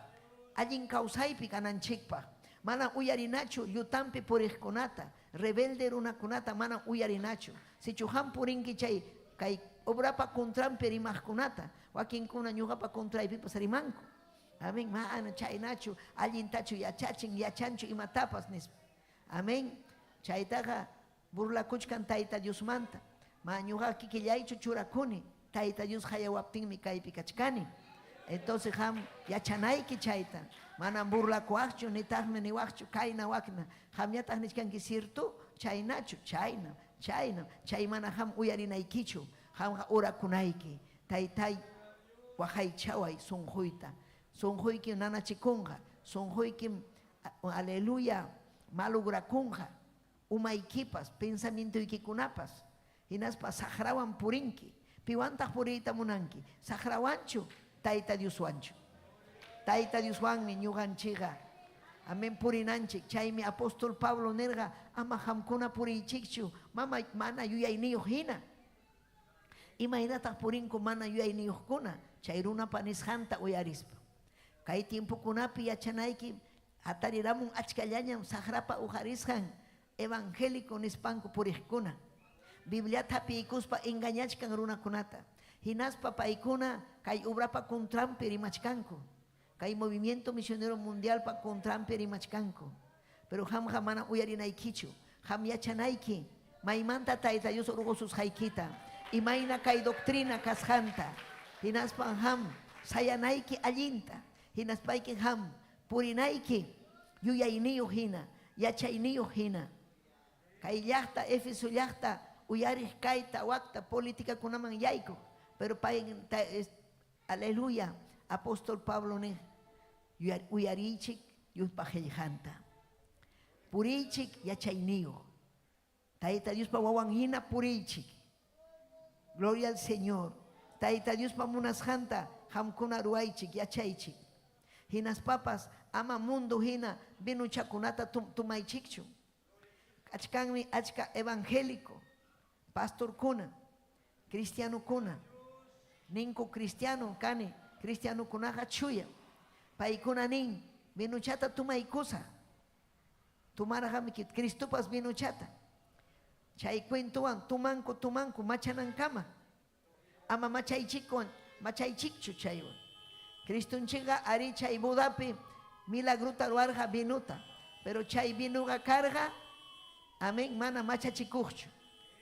allin kawsaypi kananchikpaq. Mana uyarinachu yutampi puriqkunata, rebelde runakunata mana uyarinachu. Sichuhan purinki chay kay obrapa contrampi rimaqkunata, wakinkuna ñuqapa contraypipas rimanku. Amén. Mana chaynachu allintachu yachanchu imatapas nispa. Amén. Chaytaqa burlakuchkan Tayta Diosmanta. Ma ñuqa kikillaychu churakuni, Tayta Dios hayawaptinmi kaypi kachkani. Entonces ham yachanayki chayta. Manam burlakuaqchu nitaqmi niwaqchu kayna wakna. Ham ñataq nishkanki cierto chaynachu, chayna. Chay mana ham uyarinaykichu. Hamqa urakunayki. Taytay waqaychaway sunquyta. Sunquyki nanachikunqa. Sunquyki aleluya malugrakunqa. Umaykipas, pensamientoykikunapas. Hinaspa sahrawan purinki. Piwantaq puriyta munanki. Sahrawanchu, Tayta Dioswanchu. Tayta Dioswanmi ñuqanchikqa. Amén purinanchik. Chaymi apóstol Pablo nirqa ama hamkuna puriychikchu. Mana yuyayniyuq hina. Imaynataq purinku mana yuyayniyuqkuna. Chay runapa nisqanta uyarispa. Kay tiempokunapi yachanayki atariramun achkallañam sahrapa uharisqan evangélico nispanku puriqkuna. Bibliata piikuspa engañachkan runakunata. Hinaspa paykuna kay obrapa contrampi rimachkanku. Kay movimiento misionero mundial pa contrampi rimachkanku. Pero hamqa mana uyarinaykichu. Ham yachanayki maymanta Tayta Dios urqusus haykita. Imayna kay doctrina kasqanta. Hinaspa ham sayanayki allinta. Hinaspayki ham purinayki yuyayniyuq hina, yachayniyuq hina. Kay llaqta Éfeso llaqta uyariq kayta waqta política kunaman yayku. Pero pay aleluya apóstol Pablo ne uyarichik yuspa qillqanta. Purichik yachayniyuq. Tayta Diospa wawan hina purichik. Gloria al Señor. Tayta Diospa munasqanta hamkuna ruaychik yachaychik. Hinas papas ama mundo hina binuchakunata tumaychikchu. achkanmi achka evangélico, pastor kuna, cristiano kuna, ninku cristiano kani, cristiano kunaja chuya, paikuna nin, vinuchata tumaikusa, tumarajami kit Cristupas vinuchata, chay cuentuan, tumanku, machanankama, ama machaychikchu chaywan, Cristunchiga ari chay budapi, milagruta ruarja vinuta, pero chay vinuga carga, amén, mana machachikuchu,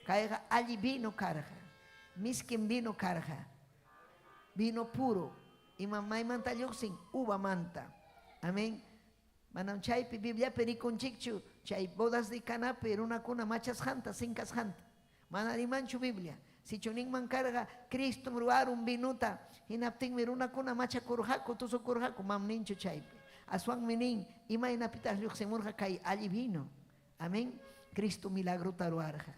caiga allí vino carga, miskin vino carga, vino puro, y mamá y manta sin uva manta, amén. Manam chay Biblia periconchichu, chay bodas de canape, una cuna machas janta, cincas janta, manarimanchu Biblia, si chunin man carga, Cristo mruarum vinuta, hinapting miruna cuna macha kurjaco, tuso kurjaco, mam ninchu chay. Aswang minin, ima inapitas luxemurja kai allí vino. Amén. Cristo milagro taruarja.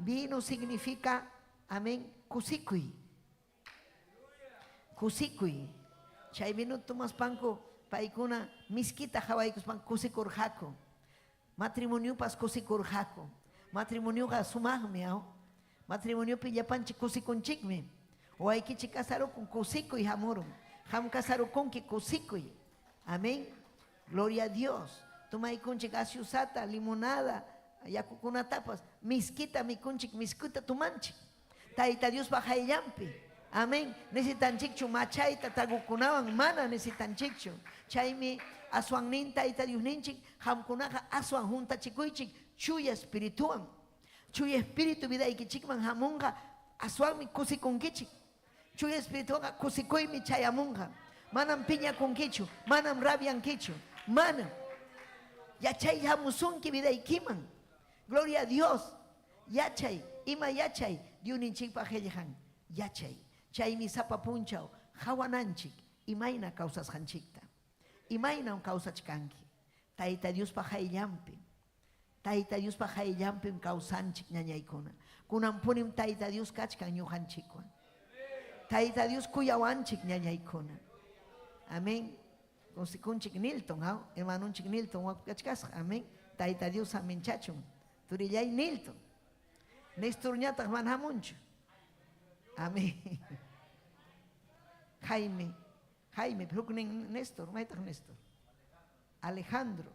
Vino significa, amén, kusikui. Kusikui. Chay vino tomas panco, paikuna, miskita hawaikus pan kusikurjaco. Matrimonio pas kusikurjaco. Matrimonio ga sumagmeao. Matrimonio pillapanchi kusikunchikme. O hay que casaro con kusiku y hamurum. Ham casaro con que kusikui. Amén. Gloria a Dios. Toma y conchik asiusata, limonada, yakukuna tapas. Miskita mi conchik, miskuta tu manchik. Taita Dios baja el yampi. Amén. Necesitan chichu machaita tagukunawan mana necesitan chichu. Chaimi asuan nin taita Dios ninchik. Hamkunaja asuan junta chikuichik. Chuya espirituan. Chuya espíritu vida y kichikman hamunga. Asuan mi kusikunkichik. Chuya espirituan kusikui mi chayamunga. Manam piña con quichu, manam rabian quichu, manam. Yachay hamusun ki vida ikiman. Gloria a Dios. Yachay, ima yachay, diuninchik pa hellehan. Yachay, chay mi sapa punchao, hawananchik, imaina causas hanchikta. Imaina un causa chkanki. Taita Dios pa haillampi. Taita Dios pa haillampi un causanchik ñañaykuna. Kunampunim taita Dios kachkan ñuhanchikwan. Taita Dios kuyawanchik ñañaykuna. Amén. Consikunchik Nilton, hermanunchik Nilton, wakachkas, amén. Taita Dios amén chachum. Turillay Nilton. Néstor ñatak manhamuncho. Amén. Jaime, pero Néstor, maitak Néstor. Alejandro.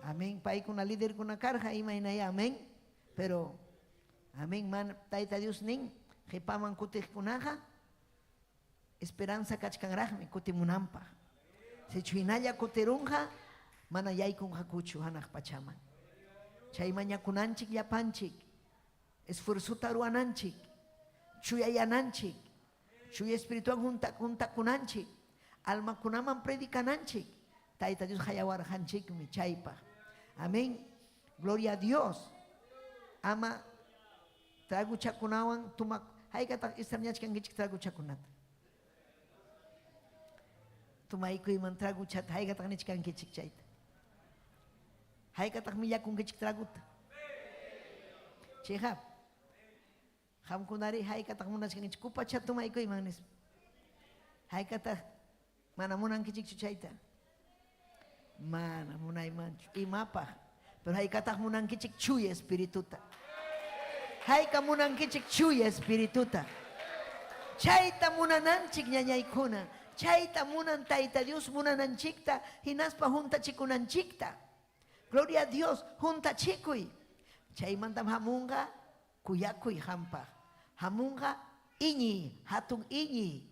Amén. Pai con una líder con una carga, imainaya, amén. Pero, amén, man, taita Dios nin, jepaman kutej kunaja. Esperanza kachkanrahmi kutimunampa. Se chuinaya kuterunja, mana yaykun hakuchu hanaj pachaman. Chay mañakunanchik yapanchik, esfuerzuta ruananchik, chuyayananchik, chuya espiritual junta kunanchik, alma kunaman predicananchik, taita Dios hayawarhanchik mi chaypa. Amén. Gloria a Dios. Ama tragu chakunawan tumak haykata istamñachkan gichik tragu chakunata. Tumaiku iman tragu chat haykata nichkan gichik chayta. Haykata millakun gichik traguta. Chihap. Hamkunari haykata munachkan gichik kupa chat tumaiku iman nis. Haykata mana munan gichik chayta. Mana munay manchu imapa. Pero haykata munan gichik chuya espirituta. Hayka munan gichik chuya espirituta. Chayta munananchik ñañaykuna. Chayta munan taita Dios munananchikta hinaspa junta chikunanchikta. Gloria a Dios, junta chikuy. Chay mandam hamunga kuyakuy hampa. Hamunga iñi, hatun iñi.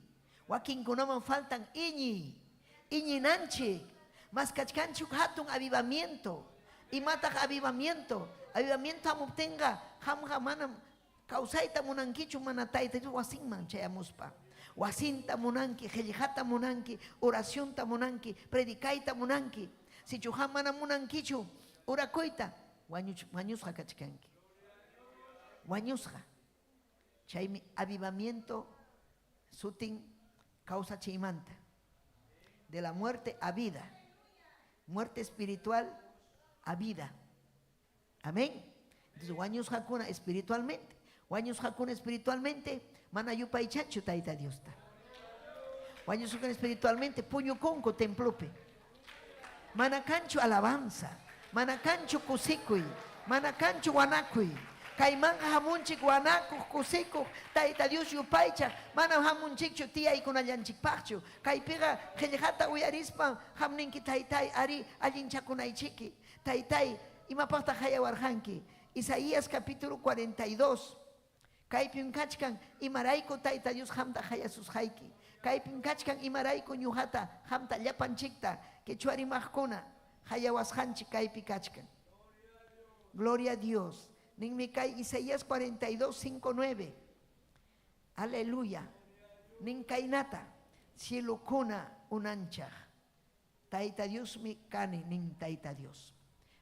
Wakin kunaman faltan iñi. Iñi nanchik. Mas kachkanchuk hatun avivamiento. Y matak avivamiento. Avivamiento hamuptenga hamga manam kausaita munankichu mana taita Dios wasinman chayamuspa. Wasinta munanki, helijata munanki, oración ta munanki, predicaita munanki. Si chuhamana munankichu, urakoita, wañusja kachkanki. Wañusja. Chay avivamiento sutin causa chimanta. De la muerte a vida. Muerte espiritual a vida. Amén. Entonces, wañusja kuna espiritualmente. Wañusja kuna espiritualmente. Mana yupay chachu taita Dios ta. Waño sukan espiritualmente puño conco templope. Mana cancho alabanza. manakanchu kusikuy, manakanchu wanakuy. Kaimang hamunchik wanakuh kusikuh, Tayta Dios yupaycha, manam hamunchikchu tiyaykunallanchikpaqchu. Kaypiqa qillqata uyarispa hamninki taytay ari allinchakunaychiki. Taytay, imapaqta hayawarqanki. Isaías capítulo 42. Kaypim kachkan imarayku Tayta Dios hamta hayasusqayki. Kaypim kachkan imarayku ñuqata hamta llapanchikta quechua rimaqkuna hayawasqanchik kaypi kachkan. Gloria a Dios. Ninmi kay Isaías 42, 5, 9. Aleluya. Nin kaynata cielukuna unanchaq. Tayta Dios mi kani nin Tayta Dios.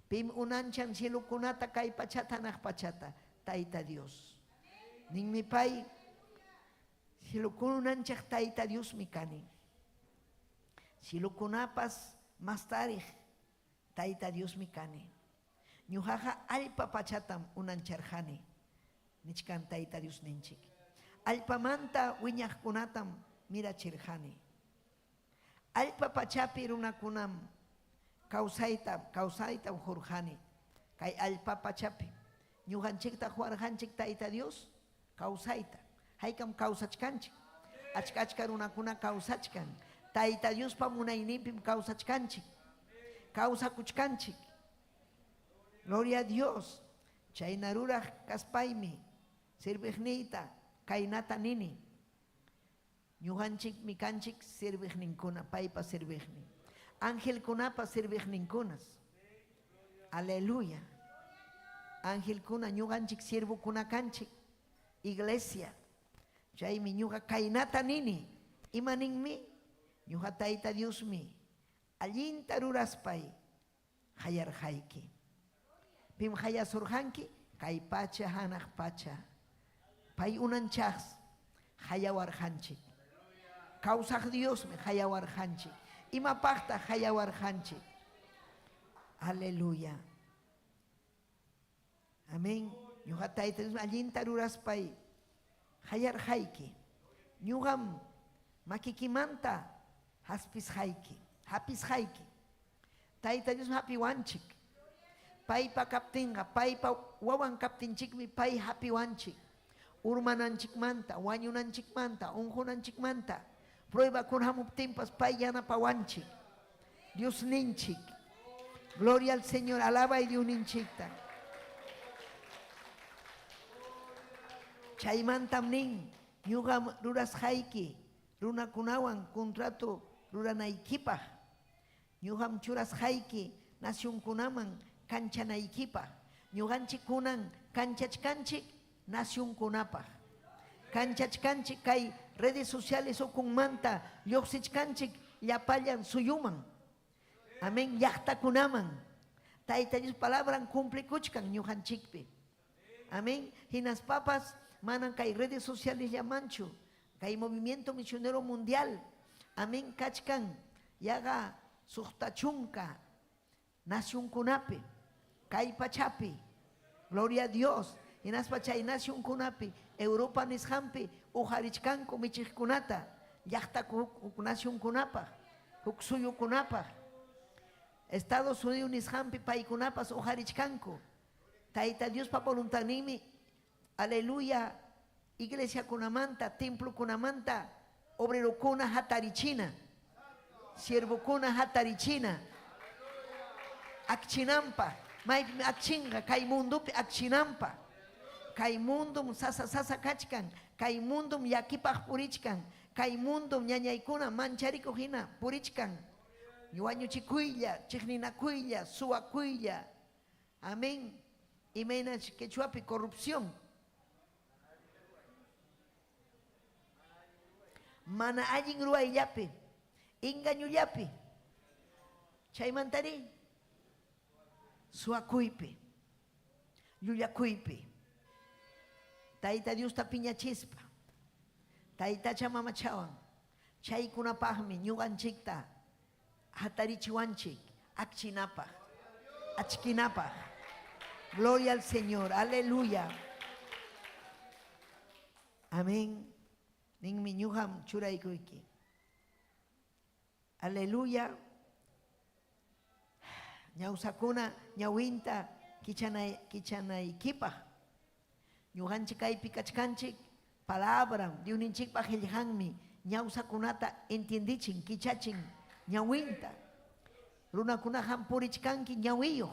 Pim unanchan cielukunata kay pachata naq pachata Tayta Dios. Nin mi pay cielukunanchaq Tayta Dios mi kani. Cielukunapas más tarij Tayta Dios mi kani. Ñujaja alpa pachatam unancharjani. Nichkan Tayta Dios ninchik. Alpamanta wiñaqkunatam mirachirjani. Alpa pachapi runakunam kausayta hurjani. Kay alpa pachapi. Ñujanchikta huarjanchik Tayta Dios kausayta. Haykam kausachkanchik. Achka runakuna kausachkan. Tayta Dios pa munaynipim kausachkanchik. Kausakuchkanchik. Gloria a Dios. Chaynaruraj kaspaymi. Sirvignita. Kainata nini. Ñujanchik mikanchik sirvigninkuna. Paypa sirvigni. Ángel kunapa sirvigninkunas. Aleluya. Ángel kuna ñujanchik sirvu kunakanchik. Iglesia. Chaymi ñuja kainata nini. Imaninmi. Ñuja Tayta Dios mi. Allinta ruraspay. Hayarjayki. Pim hayasurjanki, kay pacha hanaq pacha. Pay unanchas, hayawarjanchik. Kausaq Dios me hayawarjanchik. Imapaqta hayawarjanchik. Aleluya. Amén. Ñuqa Tayta Dios allinta ruraspay. Hayarjayki. Ñuqam makikimanta hapisjayki. Hapisjayki. Tayta Dios hapiwanchik. Paypa kaptinga, paypa wawan kaptinchikmi pay hapiwanchik. Urmananchikmanta, wañunanchikmanta, unjunanchikmanta. Prueba kun hamuptinpas pay yanapawanchik. Dios ninchik. Gloria al Señor, alaba y Dios ninchikta. Chaymantam nin, ñuqam rurasjayki, runakunawan contrato ruranaykipaj. Ñuqam churasjayki, nacionkunaman kanchanaykipa. Ñuqanchik kunan kanchachkanchik nacionkunapaj. Kanchachkanchik kay redes sociales ukunmanta lluqsichkanchik llapallan suyuman. Amén. Llaqtakunaman. Tayta Dios palabran cumplikuchkan ñuqanchikpi. Amén. Hinas papas manan kay redes sociales llamanchu. Kay movimiento misionero mundial. Amén. Kachkan yaga suhtachunka nación kunapi. Kay pachapi, gloria a Dios. Inaspa chay nación kunapi, Europa nishampi, ujarichkanku michikkunata, llaqta nación kunapa, huksuyu kunapa. Estados Unidos nishampi paykunapas ujarichkanku. Tayta Dios pa voluntanimi, aleluya, iglesia kunamanta, templo kunamanta, obrero kuna hatarichina, siervo kuna hatarichina, akchinampa. May akchinga kay mundupi akchinampa. Kay mundum sasa kachkan, kay mundum yakipaj purichkan, kay mundum ñañaykuna manchariko hina purichkan. Wañuchikuylla, chikninakuylla, suwakuylla. Amén. Y menas quechuapi corrupción. Mana allin ruayllapi, engañullapi. Chaymantari. Suakuypi, llulakuypi. Tayta Dios tapiña chispa. Tayta chamamachawan. Chaykunapajmi ñuqanchikta hatarichiwanchik akchinapaj, achkinapaj. Gloria al Señor, aleluya. Amén. Ninmi ñuqam churaykuyki. Aleluya. ñawsakuna ñawinta kichanaykipaq ñuqanchik kaypi kachkanchik palabra Diosninchikpaq qillqanmi ñawsakunata entiendichin kichachin ñawinta runakunaqa purichkanki ñawiyuq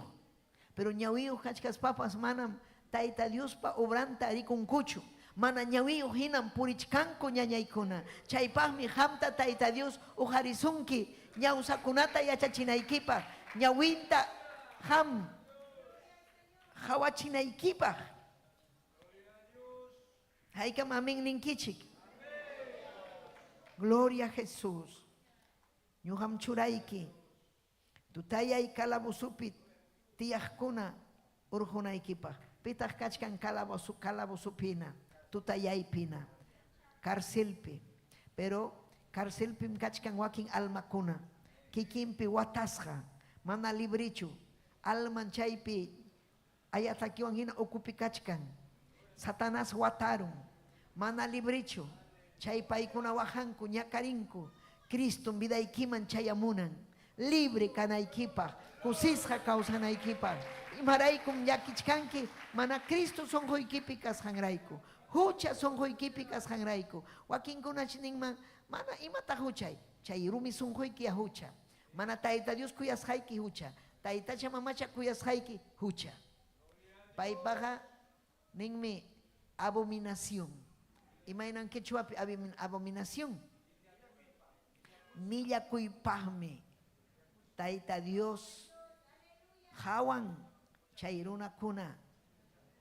pero ñawiyuq kachkaspapas manam Tayta Diospa obranta rikunkuchu mana ñawiyuq hinam purichkanku ñañaykuna chaypaqmi qamta Tayta Dios uqharisunki ñawsakunata yachachinaykipaq ñawinta qam hawachinaykipaq haykam amén ninkichik gloria a Jesús ñuqam churayki tutayay kalabusupi tiyaqkuna urqunaykipaq pitaq kachkan kalabusupina tutayaypina cárcelpi pero cárcelpim kachkan wakin almakuna kikinpi watasqa mana librichu alman chaypi ayatakiwan hina ukupi kachkan Satanás wataron mana librichu chay paykuna wajanku ñakarinku Cristo vidaykiman chayamunan libre kanaykipaq kusisqa kawsanaykipaq imaraykum llakichkanki mana Cristo sonquykipi kasqanrayku hucha sonquykipi kasqanrayku wakinkunachi ninman mana imataq huchay chay rumi sunquyki hucha mana Tayta Dios kuyasqayki hucha taytacha mamacha kuyasqayki hucha paypaqa ninmi abominación imainan quechuapi abominación millakuypaqmi Tayta Dios hawan chay runakuna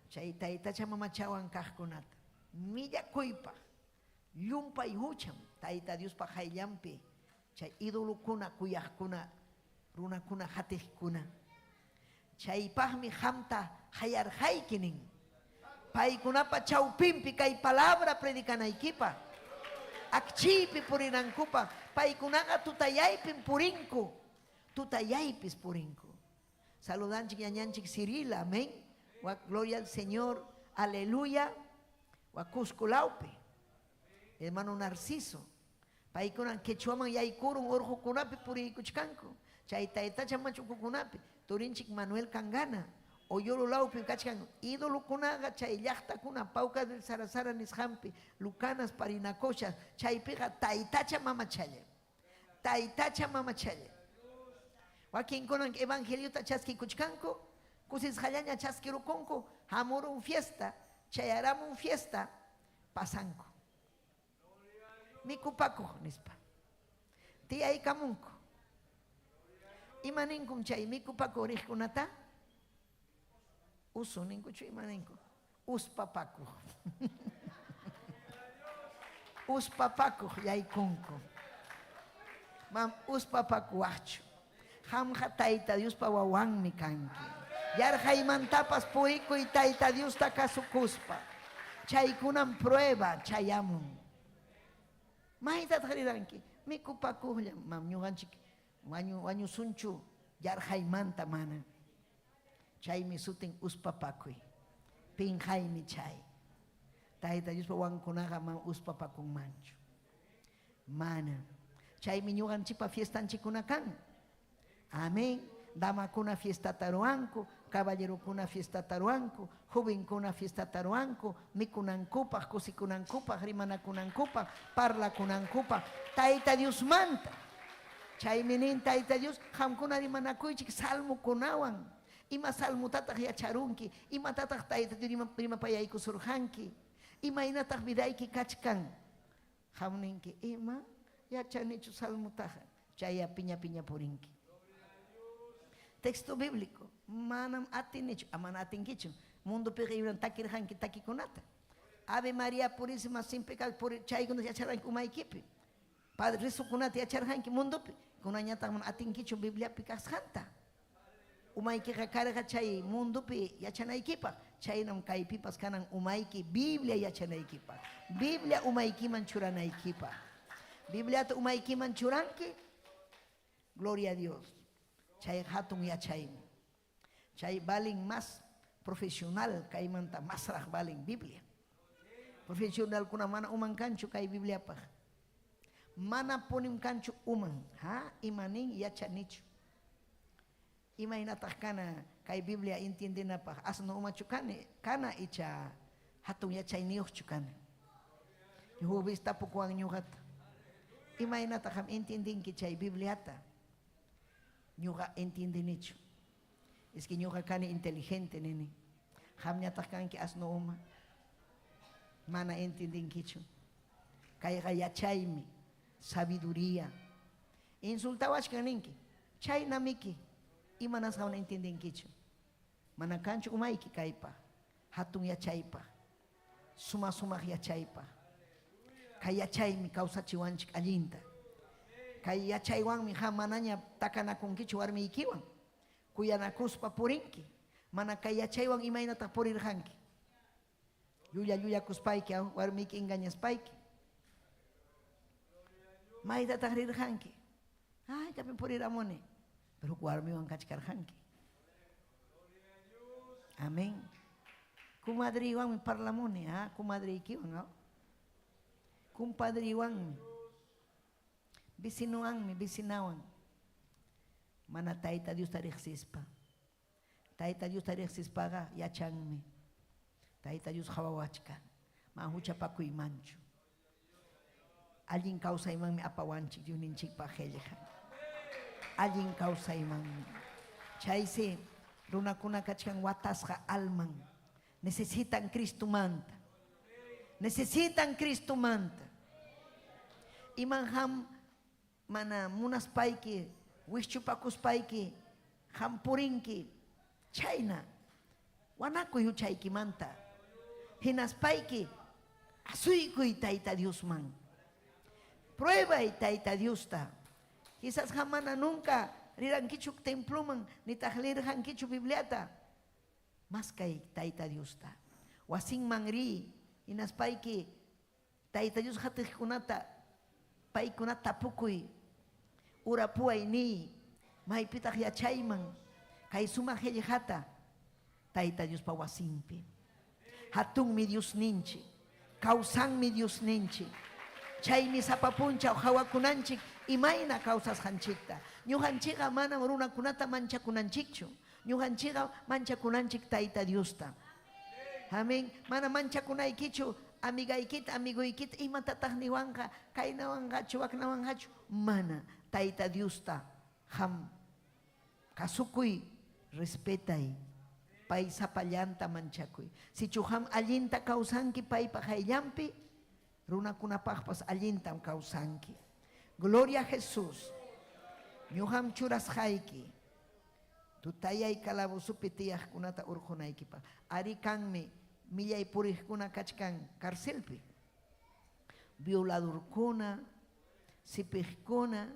chay taytacha mamachawan kaqkunata millakuypaq llumpay hucham Tayta Diospa hayllampi chay idolukuna kuyaqkuna runakuna hatiqkuna chaypaqmi qamta hayarqayki nin paykunapa chawpinpi kay palabra predicanaykipaq akchiypi purinankupa paykunaqa tutayaypin purinku tutayaypis purinku saludanchik ñañanchik Cirila amén wa gloria al Señor aleluya wa Cusculaupi hermano Narciso paykunan quechuaman yaykurun urqukunapi puriykuchkanku chay taytacha machukukunapi turinchik Manuel Kangana Oyorulaupi kachkan idolukunaqa chay llaqtakuna Pauca del Sarasara nisqanpi Lucanas Parinacochas chaypiqa taytacha mamachalla wakinkunan evangeliota chaskikuchkanku kusisqallaña chaskirukunku hamurun fiesta chayaramun fiesta pasanku mikupakuq nispa tiyaykamunku imaninkum chay mikupakuq riqkunata uso ninkuchu imaninku uspapakuq uspapakuq yaykunku mam uspapakuwaqchu qamqa Tayta Diospa wawanmi kanki yarqaymantapas purikuy Tayta Diosta kasukuspa chaykunan prueba chayamun maytataq riranki mikupakuqlla mam ñuqanchik wañusunchu yarqaymanta mana chaymi sutin uspapakuy pinqaymi chay Tayta Diospa wankunaqa man uspapakunmanchu mana chaymi ñuqanchikpa fiestanchikkuna kan amén damakuna fiestata ruanku caballerokuna fiestata ruanku jovenkuna fiestata ruanku mikunankupaq kusikunankupaq rimanakunankupaq parlakunankupaq Tayta Dios manta chaymi nin Tayta Dios qamkuna rimanakuychik salmukunawan ima salmutataq yacharunki imatataq Tayta Dios rimapayaykusurqanki imaynataq vidayki kachkan qam ninki ima yachanichu salmutaqa chaya piña purinki texto bíblico manam atinichu amana atinkichu mundo peqibran takirqanki takikunata Ave María Purísima sin pecado chaykunas yacharqanki umaykipi Padre risukunata yacharqanki mundopi kunañataq man atinkichu Bibliapi kasqanta umaykiqa karqa chay mundopi yachanaykipaq chaynam kaypipas kanan umayki Biblia yachanaykipaq Biblia umaykiman churanaykipaq Bibliata umaykiman churanki gloria a Dios chay hatun yachaymi chay balin más profesional kaymanta masraq balin Biblia profesional kuna mana uman kanchu kay Bibliapaq mana punim kanchu uman ha imanin yachanichu Imainatah kana kay Biblia intindi na pa asno umachukane kana icha hatong ya chay niyok chukane. Yuhubis tapukuang nyukat. Imainatah kam intindin ki chay Bibliata. Nyuka intindi nicho. Es que nyuka kani inteligente nini. Ham nyatah kan ki asno uma. Mana intindin kicho. Kaya kaya chay mi sabiduría. Insultawas kaninki. Chay namiki. Imanas kau na intindin kicho. Manakancho umaiki kaipa. Hatung ya chaipa. Suma-suma ya chaipa. Kaya chay mi kausa chiwanchik alinta. Kaya chaywang mi hamananya takana kung kicho warmi ikiwang. Kuya nakuspa purinki. Mana kaya chaywang imay na tapurirhanki. Yuya kuspaiki warmi ki inganya spaiki. May tatahrirhanki. Ay, tapi puriramone. Pero warmi wang kachkarhanki. Amén. Kumadri wang mi parlamone, ha? Kumadri ikiwang, ha? Kumpadri wang mi. Bisinuang mi, bisinawang. Mana taita Dios tariksispa. Taita Dios tariksispa ga, yachang mi. Taita Dios hawawachka. Mahucha pa kuy mancho. Alin kausa imang mi apawanchik, yun ninchik pa helehan. Alin kausa imang mi. Chayse, runakuna kachkang watas ka alman. Necesitan Cristo manta. Necesitan Cristo manta. Imang ham mana munas paiki, wischupakus paiki, hampurinki, China. Wanako yu chaiki manta. Hinas paiki, asuikuy taita Dios man. Prueba y taita Dios ta. Quizás jamana nunca riran kichuk templo man, ni tahlirhan kichuk bibliata. Mas kay taita Dios ta. Wasing mangri, hinas paiki, taita Dios hatih kunata, paikunata tapukuy, urapuay ni, mahipitah ya chayman, kay sumahelyahata, taita Dios pawasimpi. Hatung mi Dios ninchi, kausang mi Dios ninchi, chay mi sapapuncha o hawakunanchik, imayna kausas hanchikta. Nyuhanchika mana maruna kunata mancha kunanchikchu, nyuhanchika mancha kunanchik taita Dios ta. Amen. Mana mancha kunaykichu, amigaykit, amigoykit, imatatah niwanka, kay nawangachu, wak nawangachu. Mana, taita Dios ta, ham, kasukuy, respetay, pay sapallanta manchakuy. Si chuham alinta kausanki pay pahayampi, runa kunapahpas alintam kausanki. Gloria a Jesús. Nyuham churas hayki. Tutayay kalabusupitiyah kunata urjunayki pa. Ari kanmi, millay purih kuna kachkan karselpi. Violador kuna, sipih kuna,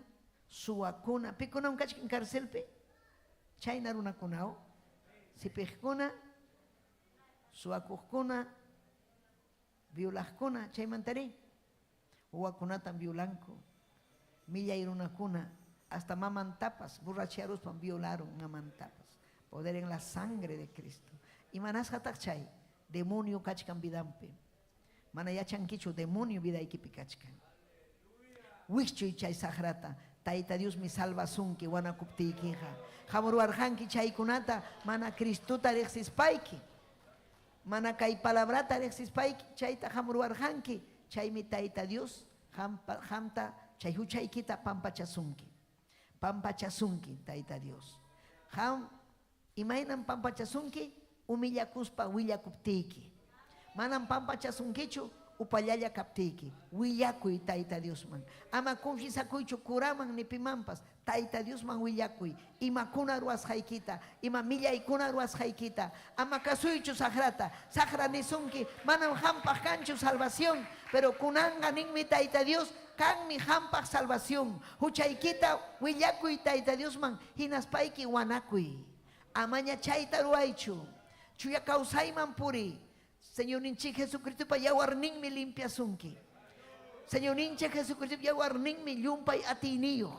suwa kuna. Pikunam kachkan karselpi. Chayna runa kunao. Sipih kuna, suwakuh kuna, violah kuna. Chay mantari. Uwa kunatan violanko. Millay runa kuna. Hasta mamantapas, borracheros pan violaron mamantapas. Poder en la sangre de Cristo. Y manas hatak chay, demonio kachkan vidampe. Manayachan kichu, demonio vida ikipi kachkan. Wichu y chay sagrata, taita Dios mi salvasunki, wana kupti ikija. Jamoruarjanki chay kunata, mana Cristo tarexis paiki. Mana kay palabrata tarexis paiki, chayta jamoruarjanki, chay mi taita Dios, hamta, chay huchay kita pampachasunki. Pampachasunki, taita Dios. Ham, imainan pampachasunki, umilla kuspa willa kuptiki. Manan pampachasunkichu, upallaya kaptiki. Willakuy, taita Dios man. Ama kunfisakuychu kuraman ni pimampas, taita Dios man willakuy. Ima kuna ruas haikita, ima milla ikuna ruas haikita. Ama kasuychu sagrata, sagra nisunki, manan hampaj kanchu salvación, pero kunanga ninmi taita Dios, kan mi hampaj salvación. Huchaykita willakuy taita Dios man, hinaspaiki wanakuy. Amaña chayta ruaychu, chuya kausayman puri. Señor ninchi Jesucristo pa yawarning mi limpiasunki. Señor ninchi Jesucristo yawarning mi yumpay atiniyo.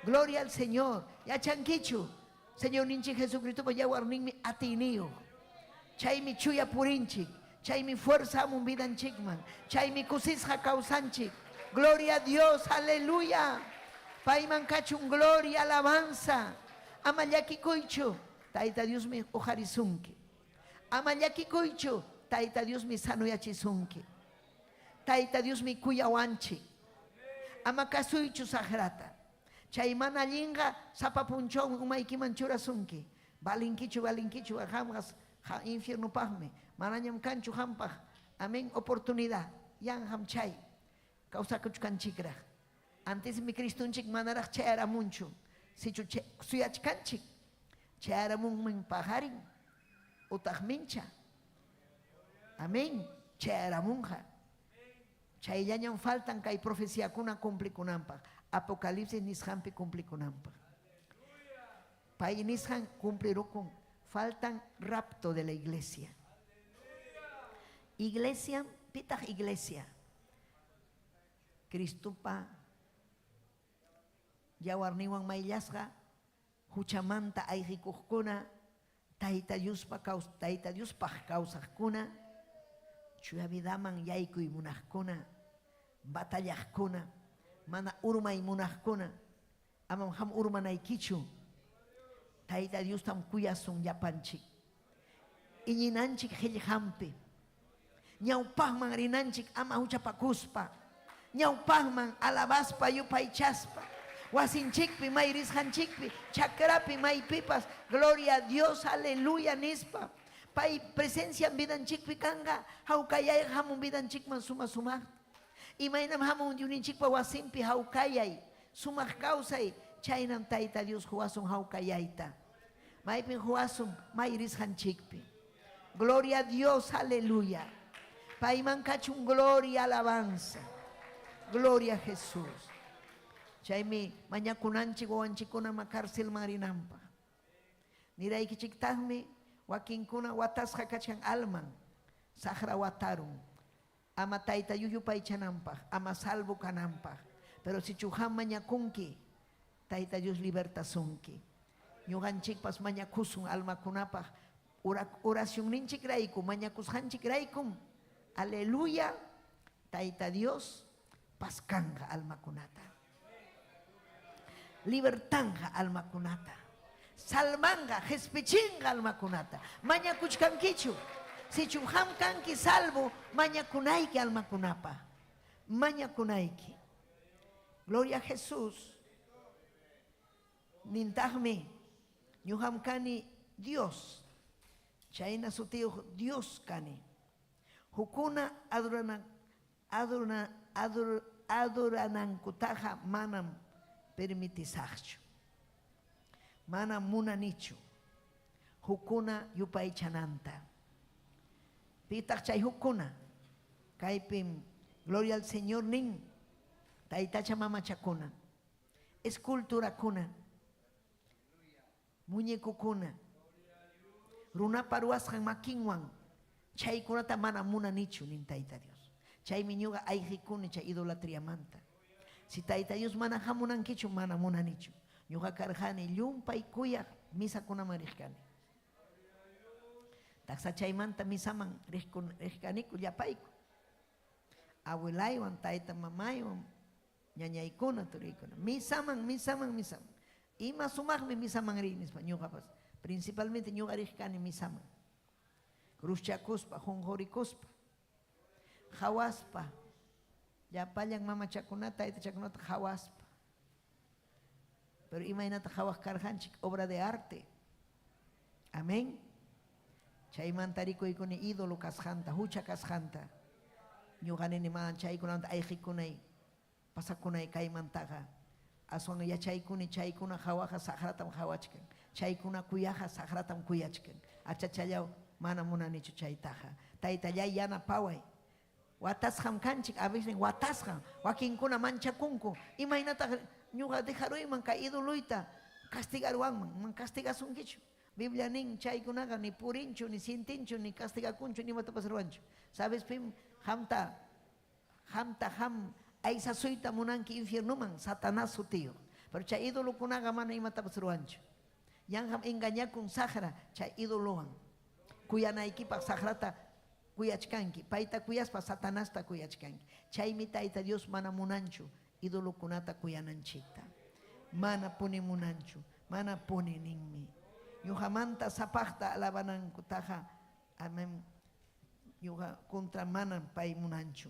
Gloria al Señor. Ya chanquichu. Señor ninchi Jesucristo pa yawarning mi atiniyo. Chay mi chuya purinchik. Chay mi fuerza amun vidan chikman. Chay mi kusisja causanchik. Gloria a Dios, aleluya. Paiman kachun gloria, alabanza. Ama llakikuychu, Tayta Dios mi ujarisunki. Ama llakikuychu, Tayta Dios mi sanuyachisunki. Tayta Dios mi kuyawanchi. Ama kasuychu sagrata. Chay mana linga sapapunchon umaykiman churasunki. Balinkichu jamás infierno pahme. Mananyam kanchu hampaj. Amén, oportunidad. Yang ham chay. Causa kuchkanchikra. Antes mi Cristunchik manarach chay era mucho. Si chu suyachkanchik. Chay era mun pajarin. Utah mincha. Amén. Chay era munja. Chay yañan faltan que hay profecía kuna cumpli kunampa. Apocalipsis nishampi cumpli kunampa. Pai nisham cumplirukun. Faltan rapto de la iglesia. Iglesia, pitach iglesia. Cristupa. Yawarniwan maylasga. Huchamanta ayrikuhkuna. Taita Dios pa causakuna. Chuyavidaman yaykuy munajkuna. Batallajkuna. Mana urmay munajkuna. Amam ham urmanaykichu. Taita Dios tam kuyasun yapanchik. Iñinanchik hellhampi. Ñawpahman rinanchik ama huchapakuspa. Ñawpahman alabaspa yupaychaspa. Wasinchikpi mayrishanchikpi. Chakrapi maypipas. Gloria a Dios, aleluya nispa. Pai presencia en vida en chikpi kanga. Haukayay hamun vida en chikman suma suma. Y mainam hamun yunin chikpa wasimpi haukayay. Suma kausay. Chaynam taita Dios huasun haukayayta. Maipin huasun mayrishan chikpi. Gloria a Dios, aleluya. Paiman kachun gloria, alabanza. Gloria a Jesús. Chaymi mañakunanchik wawanchikuna makarsil marinampa. Nirayki chiktahmi wakinkuna watasqa kachan alman. Sahra watarun. Ama taita yuyupaychanampa. Ama salvo kanampa. Pero si chuham mañakunki, taita Dios libertasunki. Ñuqanchikpas mañakusun almakunapaq. Oración ninchik raykum, mañakushanchik raykum. Aleluya. Taita Dios paskanga almakunata. Libertanga almakunata. Salmanga, jespichinga almakunata. Mañakuchkankichu. Si chumham kanki salvo, mañakunaiki almakunapa. Mañakunaiki. Gloria a Jesús. Nintahme. Ñuham kani Dios. Chayna su tío Dios kani. Hukuna adoranankutaja manam permitisachchu. Mana munanichu. Hukuna yupaychananta. Pitach chay hukuna. Kaipim. Gloria al Señor nin. Taitacha mama chakuna. Escultura kuna. Muñeco kuna. Runa paruasjan makinwan. Chay kunata mana munanichu nin taita Dios. Chay miñuga aijikuni chay idolatría manta. Si taita Dios mana hamunankichu mana munanichu. Ñuqa karjani llumpay kuya misa kuna marijkani. Taksa chaymanta misaman rijkaniku llapayku. Abuelaywan, taita mamaywan, ñañaykuna turiykuna. Misaman. Ima sumaqmi misaman rinispa ñuqapas. Principalmente ñuqa rijkani misaman. Cruzchakuspa, jonjorikuspa, hawaspa. Llapallan mama chakunata, taita chakunata hawaspa. Pero imaynata hawaq karjanchik obra de arte. Amén. Chaymantarikuykuni ídolo kasjanta, hucha kasjanta. Ñuqanini man chaykunanta ayqikunay, pasakunay kaymantaqa. Aswan yachaykuni chaykuna hawaqa saqratam hawachkan. Chaykuna kuyaqa saqratam kuyachkan. Achachallaw mana munanichu chaytaqa. Taytallay yana paway. Watasqam kanchik, a veces watasqam. Wakinkuna manchakunku. Imaynata ñuqa dejaruyman kay idoluyta castigarwanman. Man castigasunkichu. Biblia nin chaykunaqa ni purinchu, ni sintinchu, ni castigakunchu, ni matapas ruanchu. Sabes pim hamta aysasuyta munanki infiernuman Satanás su tío. Pero chay ídolo kunaqa mana imatapas ruanchu. Yanham engañakun sahra chay ídolowan. Kuyanaykipaq sahrata kuyachkanki. Payta kuyaspa Satanasta kuyachkanki. Chaymi tayta Dios mana munanchu ídolo kunata kuyananchikta. Mana puni munanchu. mana puni ninmi. Yuhamanta sapakta alabanan kutaja. Amen. Yuha kontra manan pay munanchu.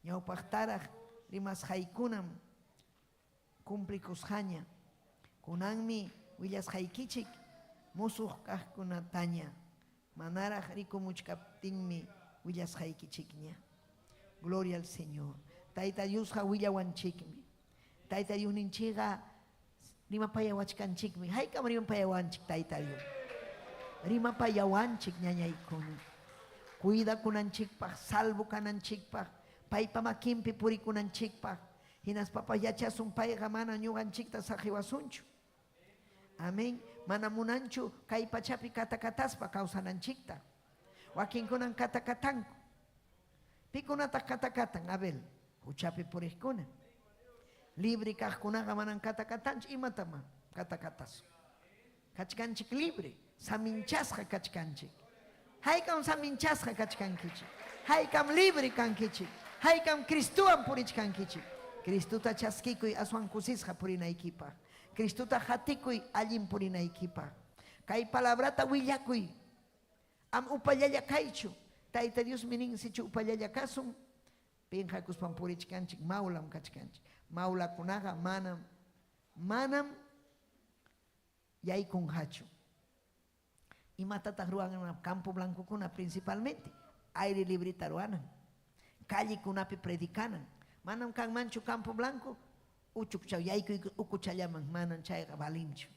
Ñawpaqtaraq rimas haykunam cumplikusqaña. Kunanmi willasqaykichik musuq kaqkunataña. Manaraq rikumuchkaptinmi willasqaykichikña. Gloria al Señor. Tayta Diosqa willawanchikmi. Tayta Dios ninchiqa rimapayawachkanchikmi. Haykam rimapayawanchik Tayta Dios. Rimapayawanchik ñañaykuna. Cuida kunanchikpaq, salvo kananchikpaq, paypa makinpi purikunanchikpaq. Hinas papayachasun payqa mana ñuqanchikta saqiwasunchu. Amén. Mana munanchu kay pachapi katakataspa kawsananchikta. Wakinkunan katakatanku. Pikunata katakatan, Abel. Huchapi purikkuna. Libre kaqkunaqa manan katakatanchu imatama katakatas. Kachkanchik libre, saminchasqa kachkanchik. Haykam saminchasqa kachkankichik. Haykam libre kankichik. Haykam Cristuwan purichkankichik. Cristuta chaskikuy aswan kusisqa purinaykipaq. Cristuta hatikuy allin purinaykipaq. Kay palabrata willakuy. Am upallalla kaychu. Tayta Dios minin sichu upallalla kasun. Pinhakuspan purichkanchik maulam kachkanchik. Maulakunaqa manam yaykunhachu. Imatataq ruwanan Campo Blanco kuna principalmente. Aire libre ruwanan. Calle kunapi predikanan. Manam kanmanchu Campo Blanco. Uchukchaw yaykuy ukuchallaman manan chayqa balinchu.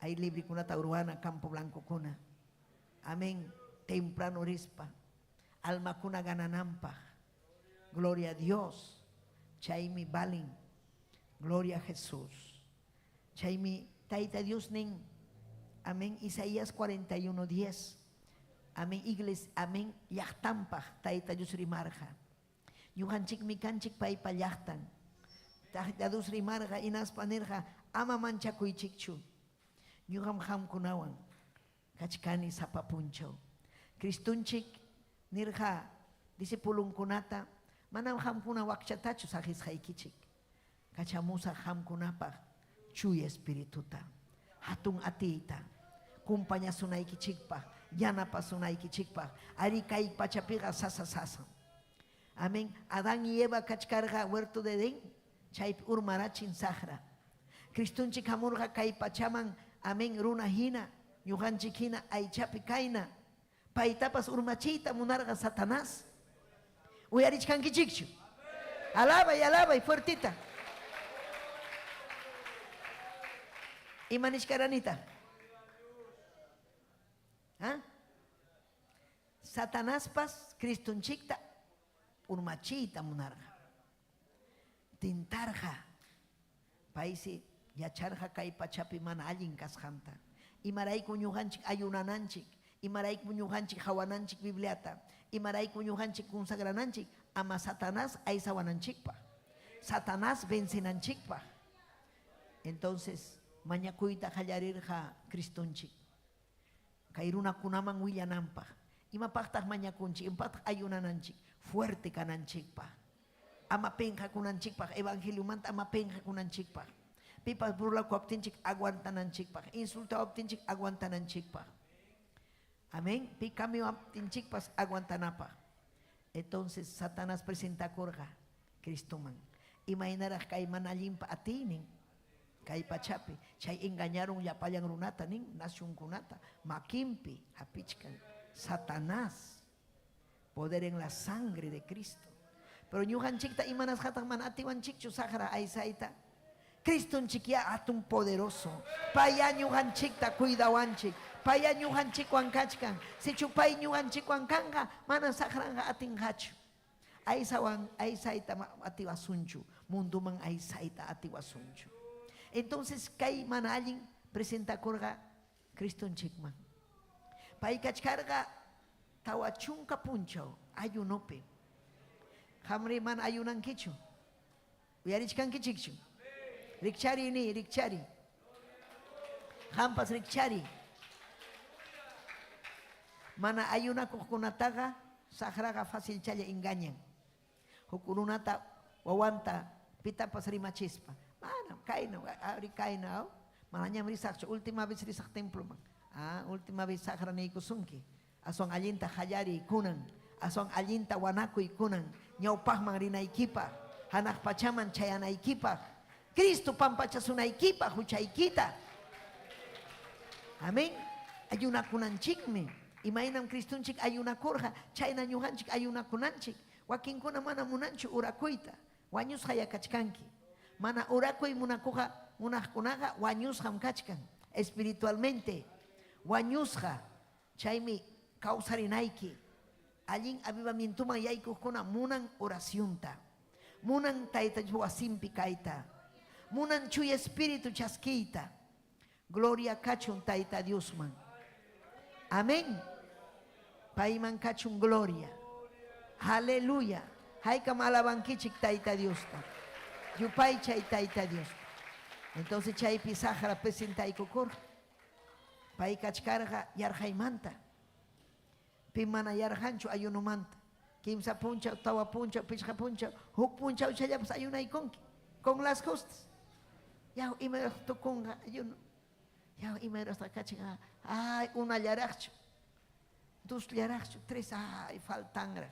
Aire libre kunata ruwana Campo Blanco kuna. Amén. Temprano rispa. Alma kuna gananampaq. Gloria a Dios. Chaymi balin. Gloria a Jesús. Chaymi Tayta Dios nin. Amén. Isaías 41:10. Amén. Iglesia. Amén. Llaqtampaq Tayta Dios rimarqa. Ñuqanchik mikanchik paypa llaqtan. Tayta Dios rimarqa inaspa nirqa ama manchakuychikchu. Ñuqam qamkunawan kachkani sapapunchaw. Cristunchik nirqa disipulunkunata manam qamkuna wakchatachu saqisqaykichik. Kachamusa qamkunapaq chuya espirituta. Hatun atiyta. Kumpañasunaykichikpaq. Yanapasunaykichispa. Ari kay pachapiqa sasa. Amén. Adán y Eva kachkarqa huerto de Edén. Chay urmarachin sahra. Cristunchik hamurqa kay pachaman. Amén. Runa hina. Ñuqanchik hina aychapi kayna. Paytapas urmachiyta munarqa Satanás. Uyarichkankichikchu. Alaba y fuertita. Imanishkaranita. ¿Ah? Satanás pas Cristunchikta urmachita munarja. Tintarja. Paisi yacharja kay pachapi mana allin kasjanta. Imarayku ñuqanchik ayunananchik. Imarayku ñuqanchik hawananchik Bibliata. Imarayku ñuqanchik consagrananchik. Ama Satanás aysawananchikpa. Satanás vencenanchikpa. Entonces mañakuyta hallarirja Cristunchik. Kairuna kunaman willanampa. Imapaqtaq mañakunchik, impaqtaq ayunananchik, fuerte kananchikpa. Ama penja kunanchikpa, evangeliumanta ama penja kunanchikpa. Pipas burlakuaptinchik aguantananchikpa, insultaoptinchik aguantananchikpa. Amén. Picamio aptinchikpas aguantanapa. Entonces Satanás presenta corga Cristuman. Imaginaraj kay manalimpa atinin. Kay pachapi, chay engañaron yapallan runata nin, nación kunata, makimpi, hapichkan, Satanás, poder en la sangre de Cristo. Pero ñuqanchikta imanas hataq man atiwanchikchu sahara aysaita. Cristunchik ya atun poderoso. Paya ñuqanchikta cuidawanchik. Paya ñuqanchikwan kachkan. Sichu pay ñuqanchikwan kanga, mana sahranga atinhachu. Aysaita atiwasunchu. Munduman aysaita atiwasunchu. Entonces kay mana allin presenta korga Cristunchikman. Pay kachkarga tawachunka punchaw ayunope. Hamri man ayunankichu. Uyarichkankichikchu. Rikchari ni rikchari. Hampas rikchari. Mana ayunakuqkunataqa sahraqa fácil challa engañan. Hukurunata wawanta pitapas rimachispa. Mana kaina abri kaina Malanya risak, última vez risak templo man. Última vez sakra ni kusunki. Asong alinta hayari kunan. Asong alinta wanaku ikunan. Nyaupah mangrina ikipa. Hanak pacaman chayana ikipa. Cristo pampachasuna ikipa huchay kita. Amin. Ayuna kunanchikmi. Imainam Kristunchik ayuna kurja. Chayna nyuhanchik ayuna kunanchik. Wakin kuna mana munanchu urakuita. Wanyus haya kachkanki. Mana urakuy munakuja munajkunaga wanyus ham kachkan. Espiritualmente. Wanyusha. Chaymi kausarinaiki. Allin avivamiento mayaykukuna munan oracionta. Munan taita wasimpi kaita. Munan chuy espíritu chasquita. Gloria kachun taita Dios man. Amén. Paiman kachun gloria. Aleluya. Haikam alabankichik taita Dios ta. Yupay chay taita Dios. Entonces chay pisajara presenta y kokor. Pai kachkarga yarjaimanta. Pimana yarjancho ayunumanta. Kimsa puncha, tawa puncha, pichja puncha, huk puncha, uchayapos ayuna y con las costas. Ya imeros tokunga ayuno. Ya imeros takachiga. Ay, una yarachcho. Dos yarachcho, tres, ay, faltangra.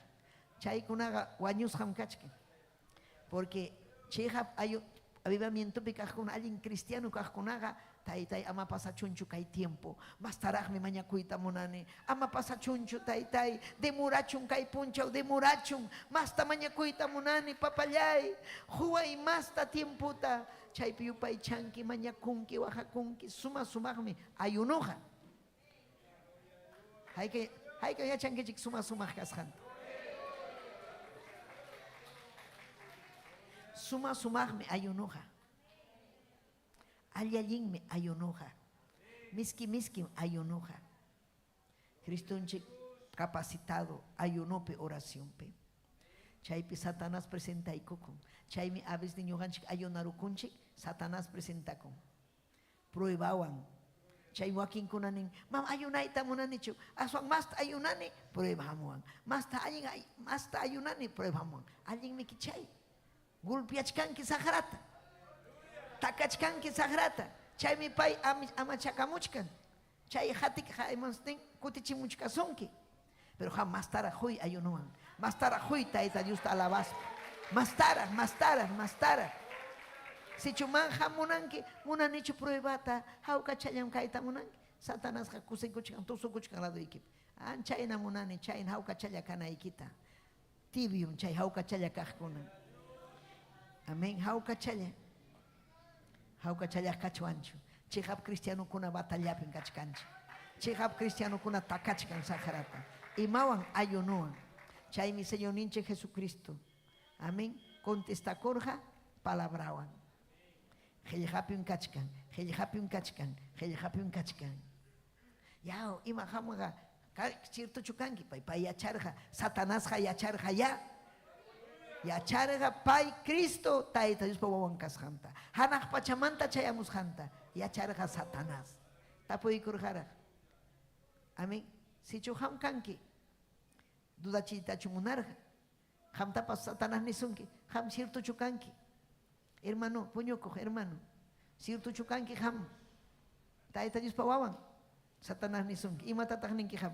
Chay kunaga wanyus hamkachke. Porque chehap ayu avivamiento pikajkuna alguien cristiano kajkunaga. Tai ama pasa chunchu kai tiempo. Mas tarajme mañakuita monane. Ama pasa chunchu tai. Demurachun kai punchau demurachun. Mas ta mañakuita monane papayay. Huay mas ta tiemputa. Chay piupay chanki mañakunki wajakunki. Sumagme ayunoja. Hay que ya chanki chik sumag kashan. Sumagme ayunoja. Allin me ayunoja. Miski ayunoja. Cristunchik capacitado ayunope oración pe. Chaypi Satanás presenta y kokon. Chaymi aves de ñoganchik ayunarukunchik Satanás presenta con. Pruebawan. Chay wakin kunanin. Mam ayunaita munanichu. Aswan mas ayunani pruebamuan. Mas ta ayunani pruebamuan. Allin mi kichay. Gulpiachkanki sagrata. Takachkanki sagrata. Chay mi pai amachakamuchkan. Chay hatik haimanstin kutichimuchkasonki. Pero jamás tara huy ayunuan. Más tara huy taita Dios ta alabas. Más tara. Si chuman hamunanki munanichu pruebata hauka chayam kaita munanki. Satanás hakusen kuchkan tusu kuchkan lado ikip. Chayna munani chayn hauka chaya kana ikita. Tibium chay hauka chaya kahkunan. Amén. Hauka chaya. Hauka chaya kachuanchu. Chihap cristiano kuna batallapin kachkanchi. Chihap cristiano kuna takachkan sajarata. Imawan ayunuan. Chay mi Señor ninche Jesucristo. Amén. Contesta corja palabrawan. Helihapiun kachkan. Yao ima hamaga cierto chukanki pai yacharja. Satanás ha yacharja ya. Yacharga pai Cristo taita Dios pa wawankas hanta. Hanaq pachamanta chayamus hanta. Yacharga Satanás. Tapuy kurjara. Amén. Si chuham kanki. Duda chita chumunarja. Ham tapas Satanás nisunki. Ham cierto chukanki. Hermano, puño coge, hermano. Cierto chukanki ham. Taita Dios pa wawan. Satanás nisunki. Ima tatah ninki ham.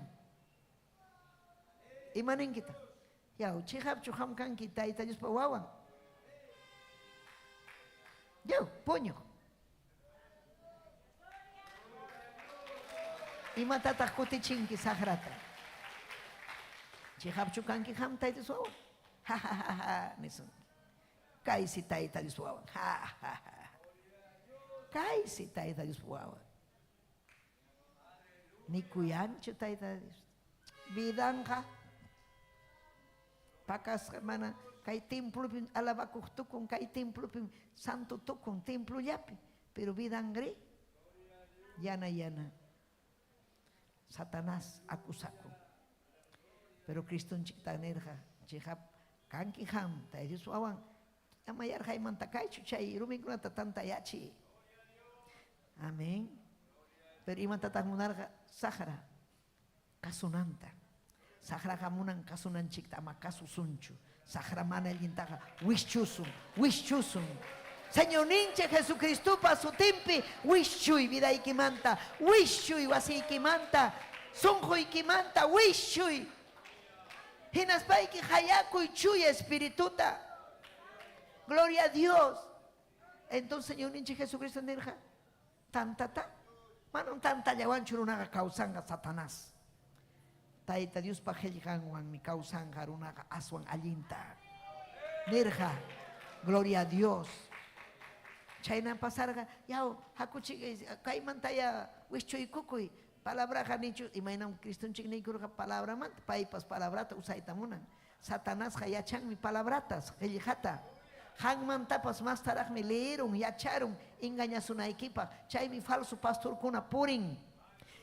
Ima ninkita. Yau, chihap chuham kanki taita Dios pa wawan. Yau, puño. Ima tatah kutichinki sagrata. Chihap chukanki ham taita Dios wawan. Ha ha ha ha nisun. Kai si taita Dios wawan. Ha ha ha. Kai si taita Dios wawan. Ni kuyanchu taita Dios. Bidangka. Pakas mana kay templo pin alabakuk tukun kay templo pin santo tukun templo yapi pero bidangre yana Satanás akusaku pero Kriston chikta nerja chihap kanki ham ta Yesus awan amayar hay mantakay chuchay rumikuna tatanta yachi amén pero iman tatangunarga sahara kasunanta Sahra kamunan kasunan chikta ama kasu sunchu. Sahra mana lintaga wishchusum. Señor ninche Jesucristo pa su timpi, wishui vida ikimanta, wishui wasi ikimanta, sunjo ikimanta, wishui. Hinaspai ki hayaku y chuy espirituta. Gloria a Dios. Entonces Señor ninche Jesucristo nirja, tantata, manon tanta yawan churunaga causanga Satanás. Taita Dios pa heljanwan mi causanga runaga aswan alinta. Nirja, gloria a Dios. Chayna pasarga, yao, hakuchi, kaimantaya, wischoy kukuy, palabra hanichu, imainam Cristo chignikurga palabra man, paipas palabrata usaitamunan. Satanás hayachan mi palabratas, helijata. Hangman tapas más taraj me leeron, yacharon, engañasuna equipa, chay mi falso pastor kuna purin.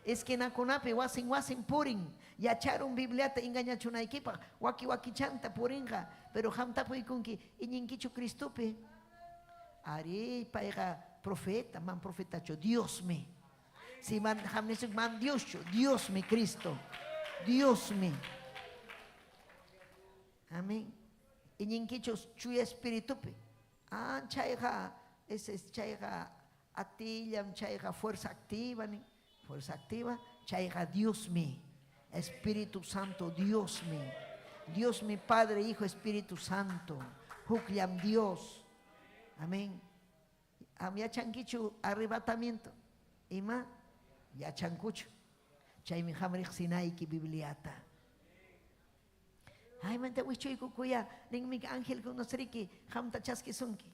Es que na kunape wasin purin, yacharon bibliata engañachuna equipa, waki chanta puringa, pero ham tapo ikunki, iñinkichu Cristupe. Ari paiga profeta, man profetacho, Dios me. Si man hamnesuk man Dios me Cristo. Dios me. Amén. Iñinkichos chuya espiritupe. Ah, chaiga, ese es chaiga atillam, chaiga fuerza activa, ni fuerza activa, chaiga Dios me. Espíritu Santo, Dios me. Dios mi Padre, Hijo, Espíritu Santo. Hukliam Dios. Amén. Ya chanquichu arrebatamiento. Ima, ya chancucho. Chay mi hamrich sinai ki bibliata. Ay, mente wichoy kukuya, ning mi ángel kunosriki, hamta chaski sunki.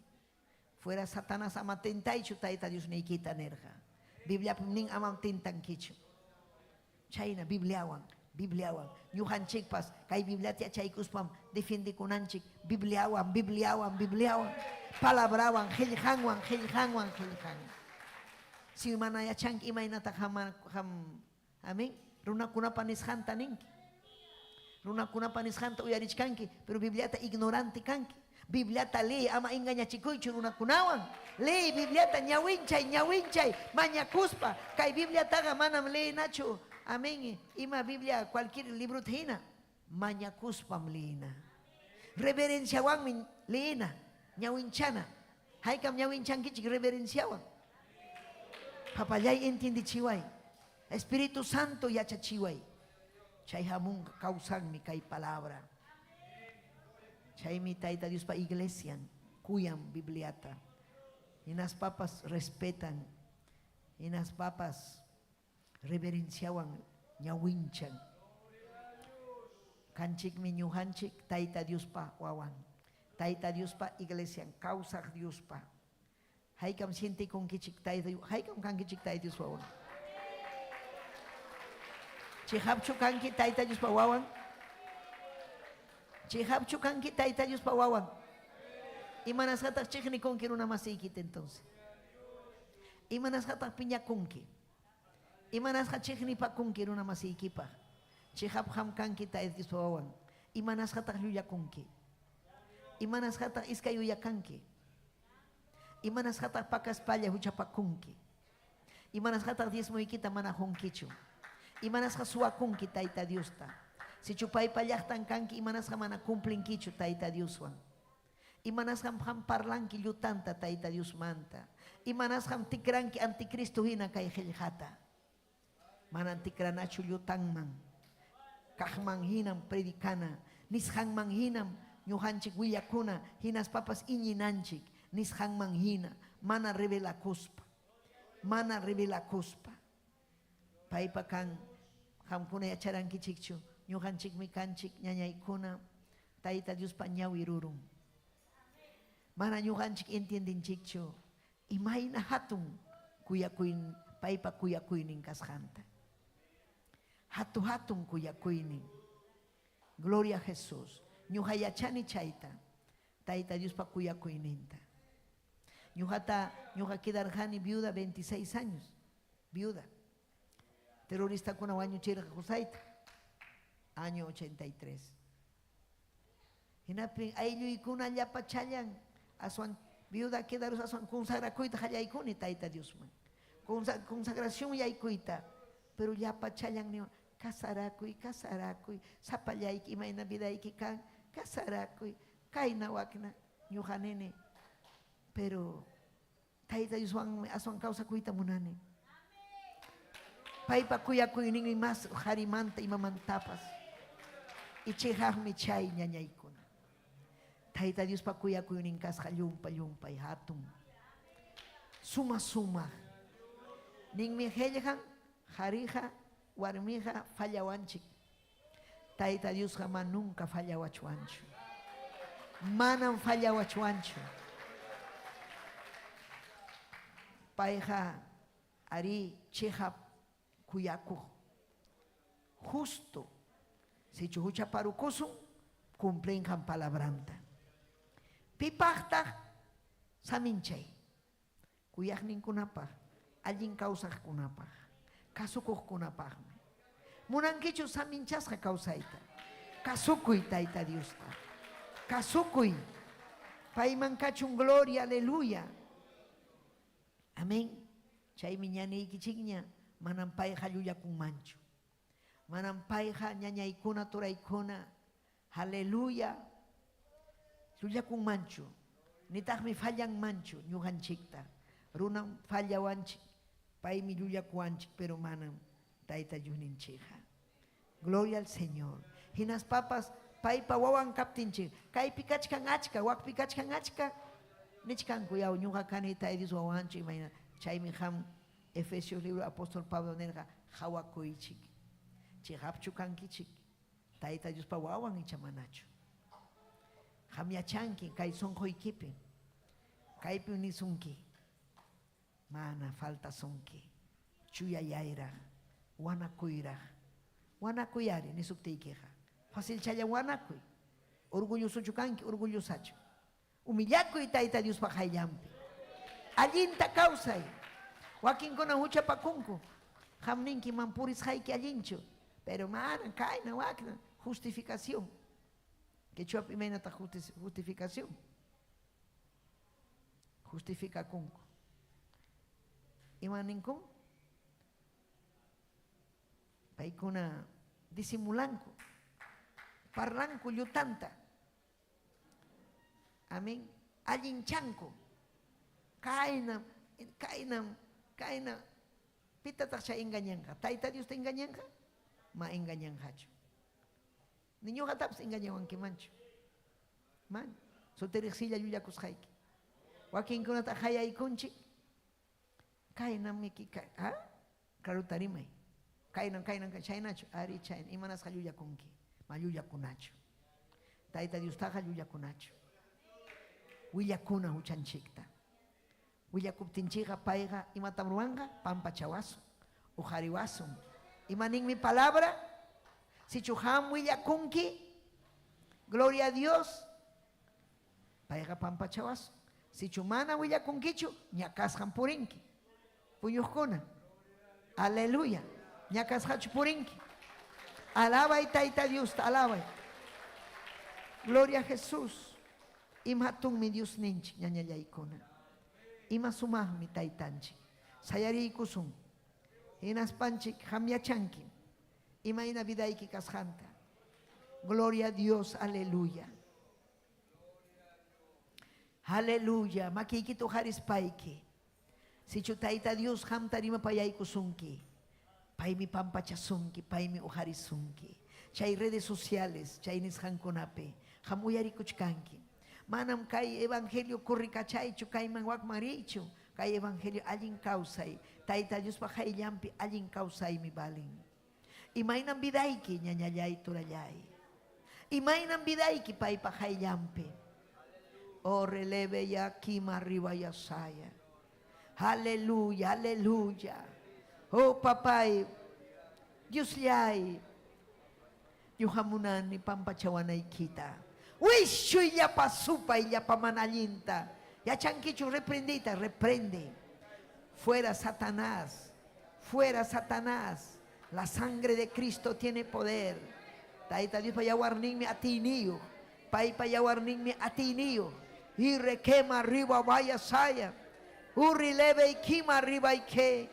Fuera Satanás amatentai chutaita Dios neikita nerja. Biblia ning amatentan kichu. Chayna Bibliawan. Yuhan chikpas, kay Biblia tia chaykuspam, defiende kunanchik, Bibliawan. Palabrawan, heljanwan. Si manaya chank imainata ham, amén. Runa kuna panishanta ninki. Runa kuna panishanta uyarichkanki, pero Bibliata ignorante kanki. Bibliata ley ama engaña chikuichu runa kunawan. Ley Bibliata ñawinchay, mañakuspa, kay Bibliata manam ley nacho. Amén. Ima Biblia cualquier libro tina. Mañakuspam leina. Reverencia wan leina. Ñawinchana. Haikam ñawinchan kichik reverenciawan. Papayay entiende chiway. Espíritu Santo yacha chiway. Chay hamun causan mi kay palabra. Chay mi taita Dios pa iglesia. Cuyan bibliata. Y las papas respetan. Y las papas reverenciawan ñawinchan. Kanchik mi ñuhanchik taita Dios pa wawan. Taita Dios pa iglesia, causa Dios pa. Haikam siente con kichik taita, haikam kan kichik taita Dios wawan. Chihapchu kanki taita Dios pa wawan. Chihapchu kanki taita Dios pa wawan. Imanas hatak chihni konki runa masikit entonces. Imanas hatak piña konki. Imanas hatak chihni pa konki runa masikipa. Chihap ham kanki taita Dios pa wawan. Imanas hatak yuya konki. Imanas hata iskayu yakanki. Imanas hata pakas palla huchapakunki. Imanas hata diezmo ikita mana honkichu. Imanas hasua kunki taita Diosta. Si chupay pallahtan kanki imanas mana cumplen kichu taita Dioswan. Imanas ham parlanki lutanta taita Dios manta. Imanas ham tikranki anticristo hina kay heljata. Manan tikranachu lutangman. Kahman hinam predicana. Nishang manghinam. Ñuhanchik willakuna, hinas papas iñinanchik, nishan manhina, mana revela kuspa. Paipa kan, hamkuna yacharanki chikchu, ñuhanchik mikanchik, ñañaykuna, taita Dios pa ñawirurun. Mana ñuhanchik entienden chikchu, imayna hatun, kuyakuin, paipa kuyakuinin kasjanta. Hatun kuyakuinin. Gloria a Jesús. Ñuhayachani chaita, taita Dios pa kuyakuininta. Ñuha kidarjani viuda 26 años, viuda. Terrorista kuna wañu chirja jusaita, año 83. Hinapi ayllu ikuna llapa chayan, asuan viuda kidarus asuan consagrakuita hayaykuni taita Dios man. Consagración yaykuita, pero llapa chayan ni kasarakuy, sapallayki imayna vidayki kan. Kasarakuy, kaina wakna, ñujanene, pero Taita Dios aswan causa kuita munani. Paipa kuya kuyning mas harimanta y mamantapas. Y chehahmi chay ñañaykuna. Taita Dios pa kuya kuyning kas yumpa y hatum. Suma suma. Ning mi hellehan, harija, warmija, fallawanchik. Taita Dios jamás nunca fallawachuancho. Manan fallawachuancho. Paeja, ari, cheja, kuyaku. Justo. Si chuhucha parukusum, cumplen kan palabranta. Pipachta, saminchay. Kuyak nin kunapah. Alguien causa kunapah. Kasukuh kunapah. Munankichu saminchas ka causaita. Kasukuy taita Dios ta. Kasukuy. Paimankachun gloria, aleluya. Amén. Chay miñani ikichigña. Manampay haluya kun mancho. Manampay ha ñañaykuna turaykuna. Aleluya. Luya kun mancho. Nitah mi fallan mancho. Ñuhanchikta. Runan fallawanchik. Pay mi luya kuanchik. Pero manam. Taita yunincheja. Gloria al Señor. Hinas papas. Pay pa wawan kaptinchik. Kay pikachkan achka. Wak pikachkan achka. Nichkan kuyaw. Ñuha kanita edis wawanchik. Chay mi ham. Efesios libro apóstol Pablo nerga. Hawakoichik. Chihapchukankichik. Taita Dios pa wawan ichamanacho. Hamiachanki. Kay sonjo ikipi. Kay piunisunki. Mana falta sonki. Chuya yaira. Wanakuira. Wanakuyari ni subteikeja. Fácil chaya wanakuy. Orgulloso chukanki, orgullosacho. Humillakuy taita Dios pa hayampi. Allinta causay. Wakin kona hucha pakunku. Hamninki mampuris hayki allincho. Pero mana, kaina wakna. Justificación. Que chuap imena ta justificación. Justifica kunku. Imaninkum. Paikuna disimulanku. Parlanku yutanta. Amén. Allinchanku. Kaina. Pita taksha engañanka. Taita Dios te engañanka. Ma engañanjacho. Niño hataps engañawan que mancho. Man. Soterixilla yuyakus haiki. Wakin kuna ta haya ikunchi. Kaina miki kai. Ha? Karutarimay. Kainan chaynacho. Ari chayn. Imanas hayuya kunki. Mayuya kunacho. Taita Dios ta hayuya kunacho. Huya kuna huchanchikta. Huya kuptinchiga paiga. Imatamruanga. Pampa chawaso. Ujariwaso. Imaning mi palabra. Si chuham huya kunki. Gloria a Dios. Paiga pampa chawaso. Si chumana huya kunkichu. Ñakashan purinki. Puñuskuna. Aleluya. Ñakashachu purinki. Alaba y taita Dios, alaba. Gloria a Jesús. Ima tung mi Dios ninchi, ñañayaykuna. Ima sumah mi taitanchi. Sayari kusum. Inas panchik, hamiachanki. Ima ina vidaiki kashanta. Gloria a Dios, aleluya. Aleluya. Makiki tu haris paiki. Si chutaita Dios ham tarima payay kusunki. Pay mi pampachasunki, pay mi ujarisunki. Chay redes sociales, chay nishankonape. Hamuyari kuchkanki. Manam kay evangelio kurrikachay chukay manwak marichu. Kay evangelio allin causay. Taita Dios pa hayllampi allin causay mi balin. Imaynam bidayki ñañallay turallay. Imaynam bidayki pay pa hayllampi. Oh releve ya kima arriba ya saya. Aleluya, aleluya. Oh papay, Dios yay. Yuhamunan ni pampachawanay kita. Wishu ya pasupa ya pamanalinta. Ya chanquichu reprendita, reprende. Fuera Satanás, fuera Satanás. La sangre de Cristo tiene poder. Taita Dios para warning me atinio. Pai para warning me atinio. Y requema arriba vaya saya. Uri leve y kima arriba y que.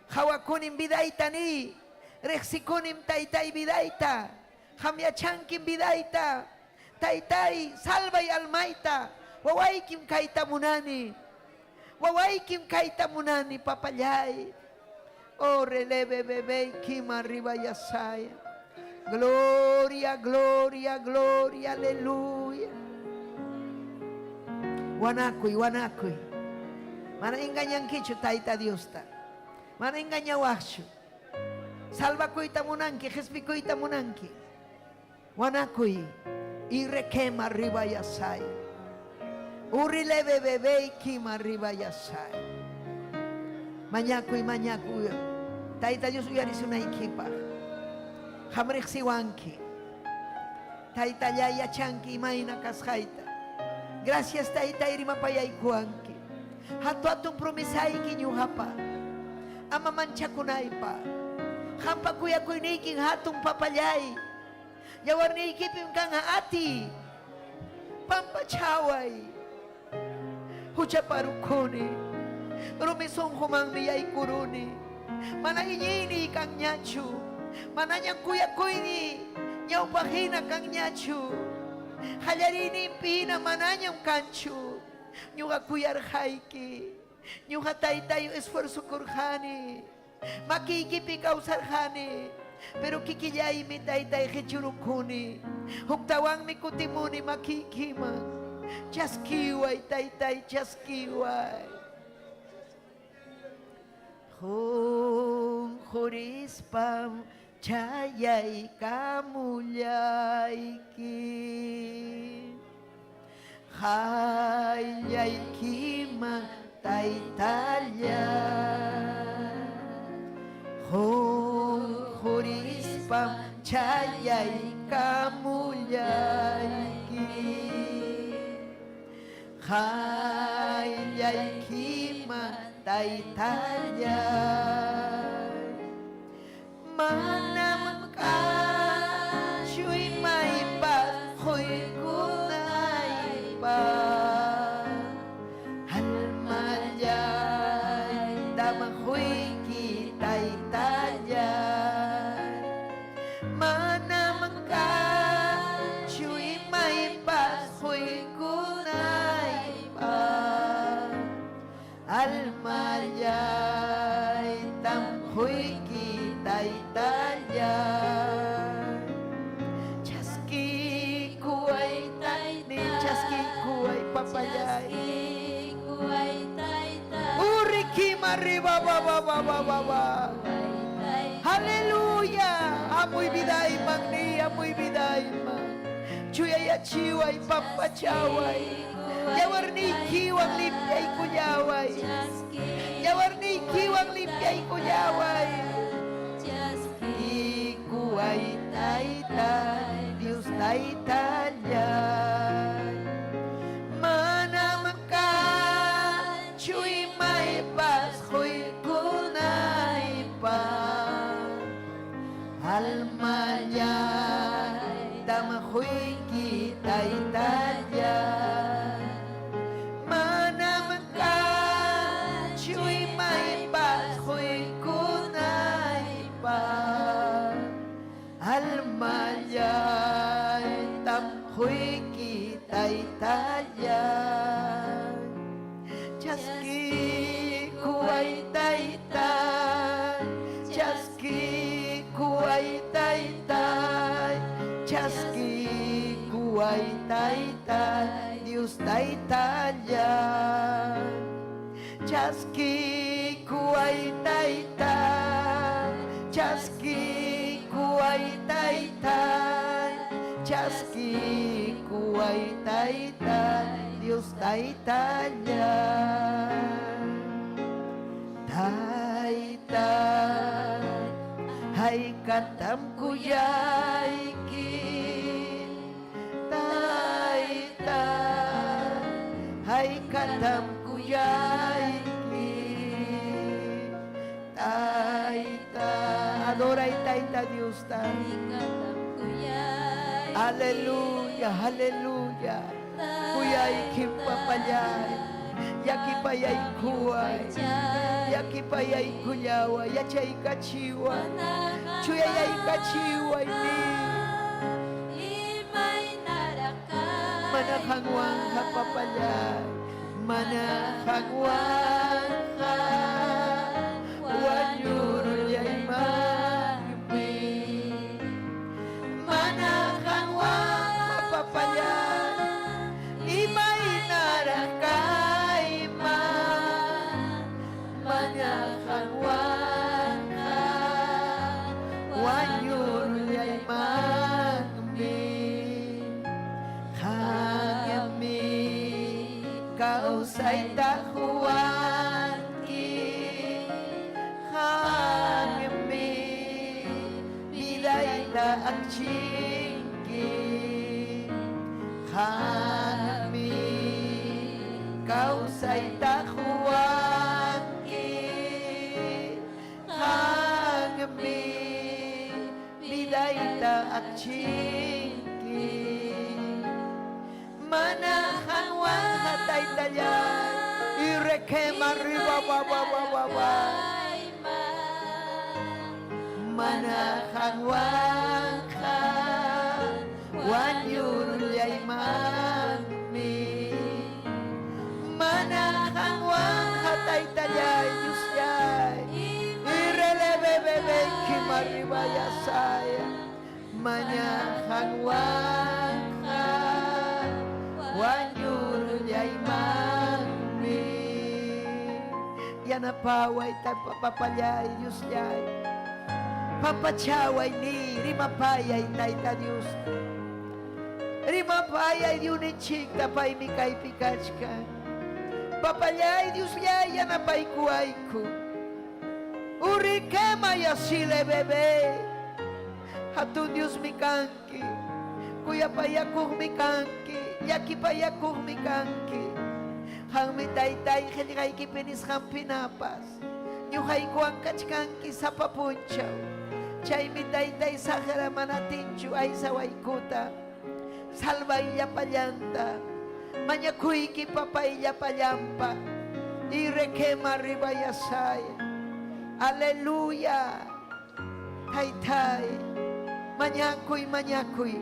Hawakunim bidaita ni. Rexikunim taitai bidaita. Hamiachankim bidaita. Taitai salva y almaita. Wawaikim kaita munani. Wawai kim kaita munani papayay. Oh, releve bebe kim arriba yasaya. Gloria, gloria, gloria, aleluya. Wanakuy, wanakuy. Mana inganyang kichu taita Dios ta. Mana inganya washu. Salva kuita munanki, jespi kuita munanki. Wanakuy. Irekem arriba yasaya. Urileve bebe kim arriba yasaya. Manyakuy, manyakuy. Taita Dios uyaris una equipa. Hamrik siwanki. Taita yaya chanki maina kashaita. Gracias taita irima payay kuanki. Hatu atong promisay kinyuhapa. Ama manchakunay pa. Hampa kuya kuniking hatong papayay. Yawarni ikipim kang haati. Pampachaway. Hucha parukuni. Rumisong humang miyay kuruni. Mana inyini kang nyachu. Mananyang kuya kuini, nyaw pahina kang nyachu. Halarini pina mananyang kanchu. Nyuga kuyar haiki. Nyuga tayo esfuerzo kurhani. Makikipi kausarhani. Pero kikiyay mi tay hechurukuni. Huktawang mi kutimuni makikima. Chaskiway tay chaskiway. Hong horispam chayay kamulyay ki hayay kima taytalya Hong horispam chayay kamulyay ki hayay kima taytalya manam ka shuy may pa huy kunay pa halmayay damang huy kitay talyan manam ka shuy may pa huy kunay pa almayay tamhoy kitay talyan chaski kuway ni chaski kuway papayay uri kimariba ba haleluya amoy biday mang ni amoy biday mang chuyay achiway papachaway Yawarni kiwang limpyay kuyaway. Yawarni kiwang limpyay kuyaway. Ikuay taytay, Diyos taytalyan. Manamang ka, chuy may paskoy kunay pa. Almayay, damakoy kitay talyan. Almayay tamhoy kitay talyan chaski kuway taytay chaski kuway taytay chaski kuway taytay Diyos taytalyan chaski kuway taytay chaski kuway taytay chaski kuway taytay Diyos taytalyan taytay hay katam kuyay kin taytay hay katam kuyay kin taytay adoray tayta Diyos tayo aleluya aleluya kuyay kimpapayay yakipayay kuway yakipayay kuyawa yachay kachiwa chuyayay kachiway ni manakangwang kapapayay Manahang wangha wanyurul yay magbi Manahang wang mapapayan imay narakay man Manahang wangha wanyurul yay magbi Kanyami kausay tahuan ki Kanyami bilay na ang chingki Kanyami kausay tahuan ki Kanyami bilay na ang chingki Manahang wang hatay tayan Ireke mariba ba Manahang wang ka Wanyurul yay magmi Manahang wang hatay tayan Diyos yay Irelebebebe kimariba yasaya Manahang wang ka Wanyurul yay magmi Yanapaway tayo papapalyay Diyos yay Papachaway ni Rimapayay tayo ta Diyos Rimapayay yunichik tapay mikay pikachka Papalyay Diyos yay yanapay kuay ko Urikema yasile bebe Hatun Diyos mikangki Kuya payakuh mikangki Yaki payakuh mikangki Hang mitay-tay kaya kipinis kang pinapas Yuhay ko ang kachkangki sa papunchaw Chay mitay-tay sa karamanatinchu ay sa waikuta Salvay ya palyanta Manyakuy ki papay ya palyampa Ireke maribayasay Aleluya Tay-tay Manyakuy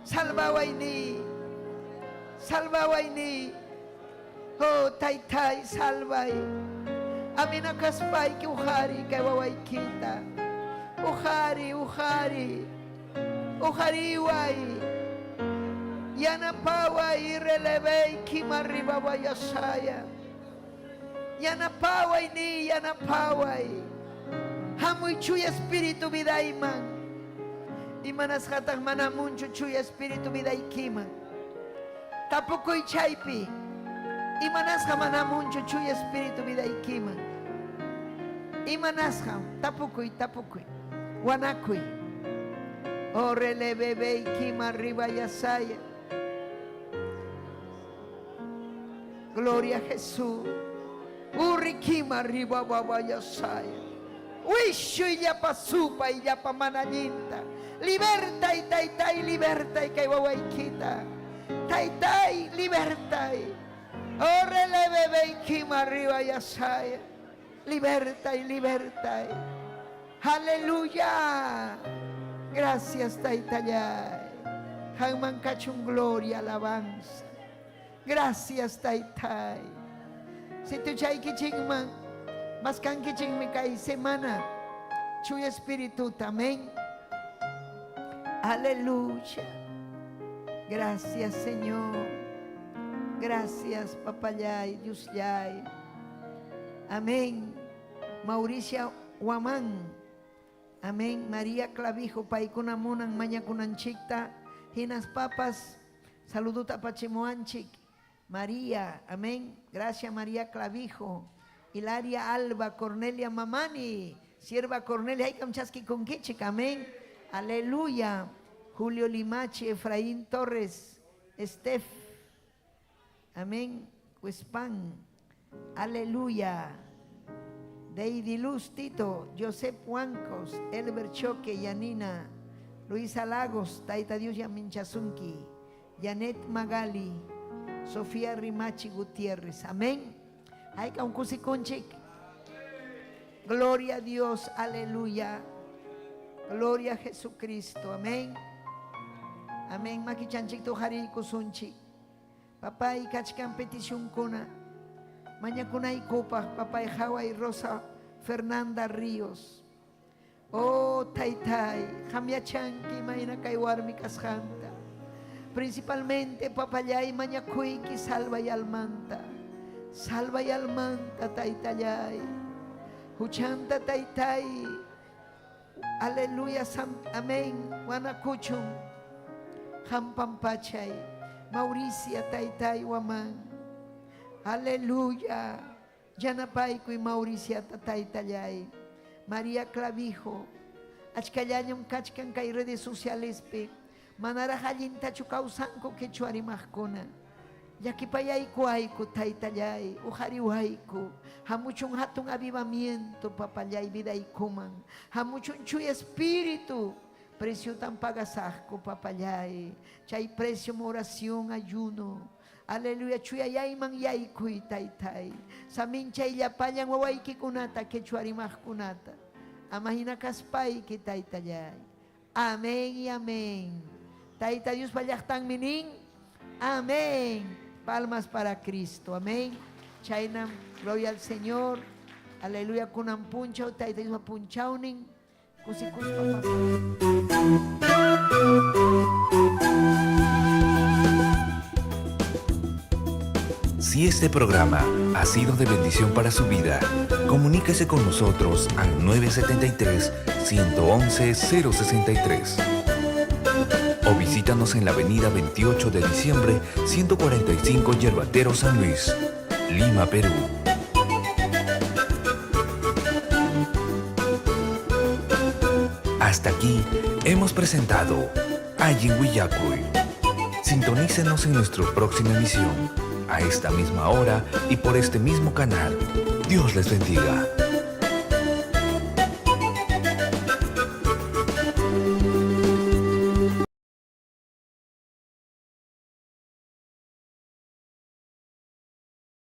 Salvaway ni Oh tay salvay Amin akaspay ki uhari kay waway kita Uhariway Yanapaway relevey ki maribawayasaya Yanapaway Hamoy chuy espiritu vidayman Imanas katang manamuncho chuy espiritu viday kiman Tapukoy chaypi Imanas ka manamuncho chuy espiritu viday kiman Imanas ka tapukoy Wanakoy Orele bebe kima ribayasaya Gloria a Jesús Uri kima ribayasaya Wisho ya pasupa ya pamanalinta Liberta y tay liberta y kay waway kita Tay liberta y Orele bebe kima ribayasaya Liberta y Aleluya Gracias Taytayay Hangman kachung gloria alabanza Gracias Taytay Si tu chay kichingman Mas kan kiching mi kay semana Chuy espíritu amén Aleluya Gracias Señor Gracias Papayay Dios yay Amén Mauricia Waman Amén María Clavijo Paikunamunan Mañakunanchikta Hinas papas Saluduta Pachimuanchik María Amén Gracias María Clavijo Hilaria Alba Cornelia Mamani Sierva Cornelia Haykamchaski Conquichik Amén Aleluya Julio Limache Efraín Torres Estef Amén Huespan Aleluya Deidi Luz Tito, Josep Huancos, Elber Choque, Yanina, Luisa Lagos, Taita Dios Yaminchazunki, Janet Magali, Sofía Rimachi Gutiérrez. Amén. Hay que un cusiconchic. Gloria a Dios, aleluya. Gloria a Jesucristo. Amén. Amén. Makichanchik tu hari kusunchik. Papay kachkan petición kuna. Mañana kunay copa, papay Hawaii Rosa Fernanda Ríos. Oh, taytay, hamyachanki mayna kay warmi kasjanta. Principalmente papayay mañakuy ki salva y almanta. Salva y almanta taytayay. Huchanta taytay. Aleluya, amén. Wanakuchum. Hampampachay. Mauricia taytay waman. Aleluya. Yanapay kuy Mauricia taytayay. María Clavijo. Achkallanyam kachkan kay redes sociales pe. Manara hallinta chukausanko que chuarimajkuna. Yakipayayku ayku taytallay, ujariwayku. Hamuchun hatun avivamiento papallay vidaykuman. Hamuchun chuy espíritu. Precio tan pagasajko papallay. Chay precio oración, ayuno. Aleluya, chuyayayman yaykuy taytay. Samin chay llapayan wawaykikunata que chuarimajkunata. Amahina kaspayki taytallay. Amén y amén. Taita Dios pallajtan minin. Amén. Palmas para Cristo. Amén. Chaynam, gloria al Señor. Aleluya. Kunam punchao, taita Dios punchaunin. Kusikus papá. Si este programa ha sido de bendición para su vida, comuníquese con nosotros al 973-111-063 o visítanos en la avenida 28 de diciembre, 145 Yerbatero, San Luis, Lima, Perú. Hasta aquí hemos presentado Ayin Willacuy. Sintonícenos en nuestra próxima emisión, a esta misma hora y por este mismo canal. Dios les bendiga.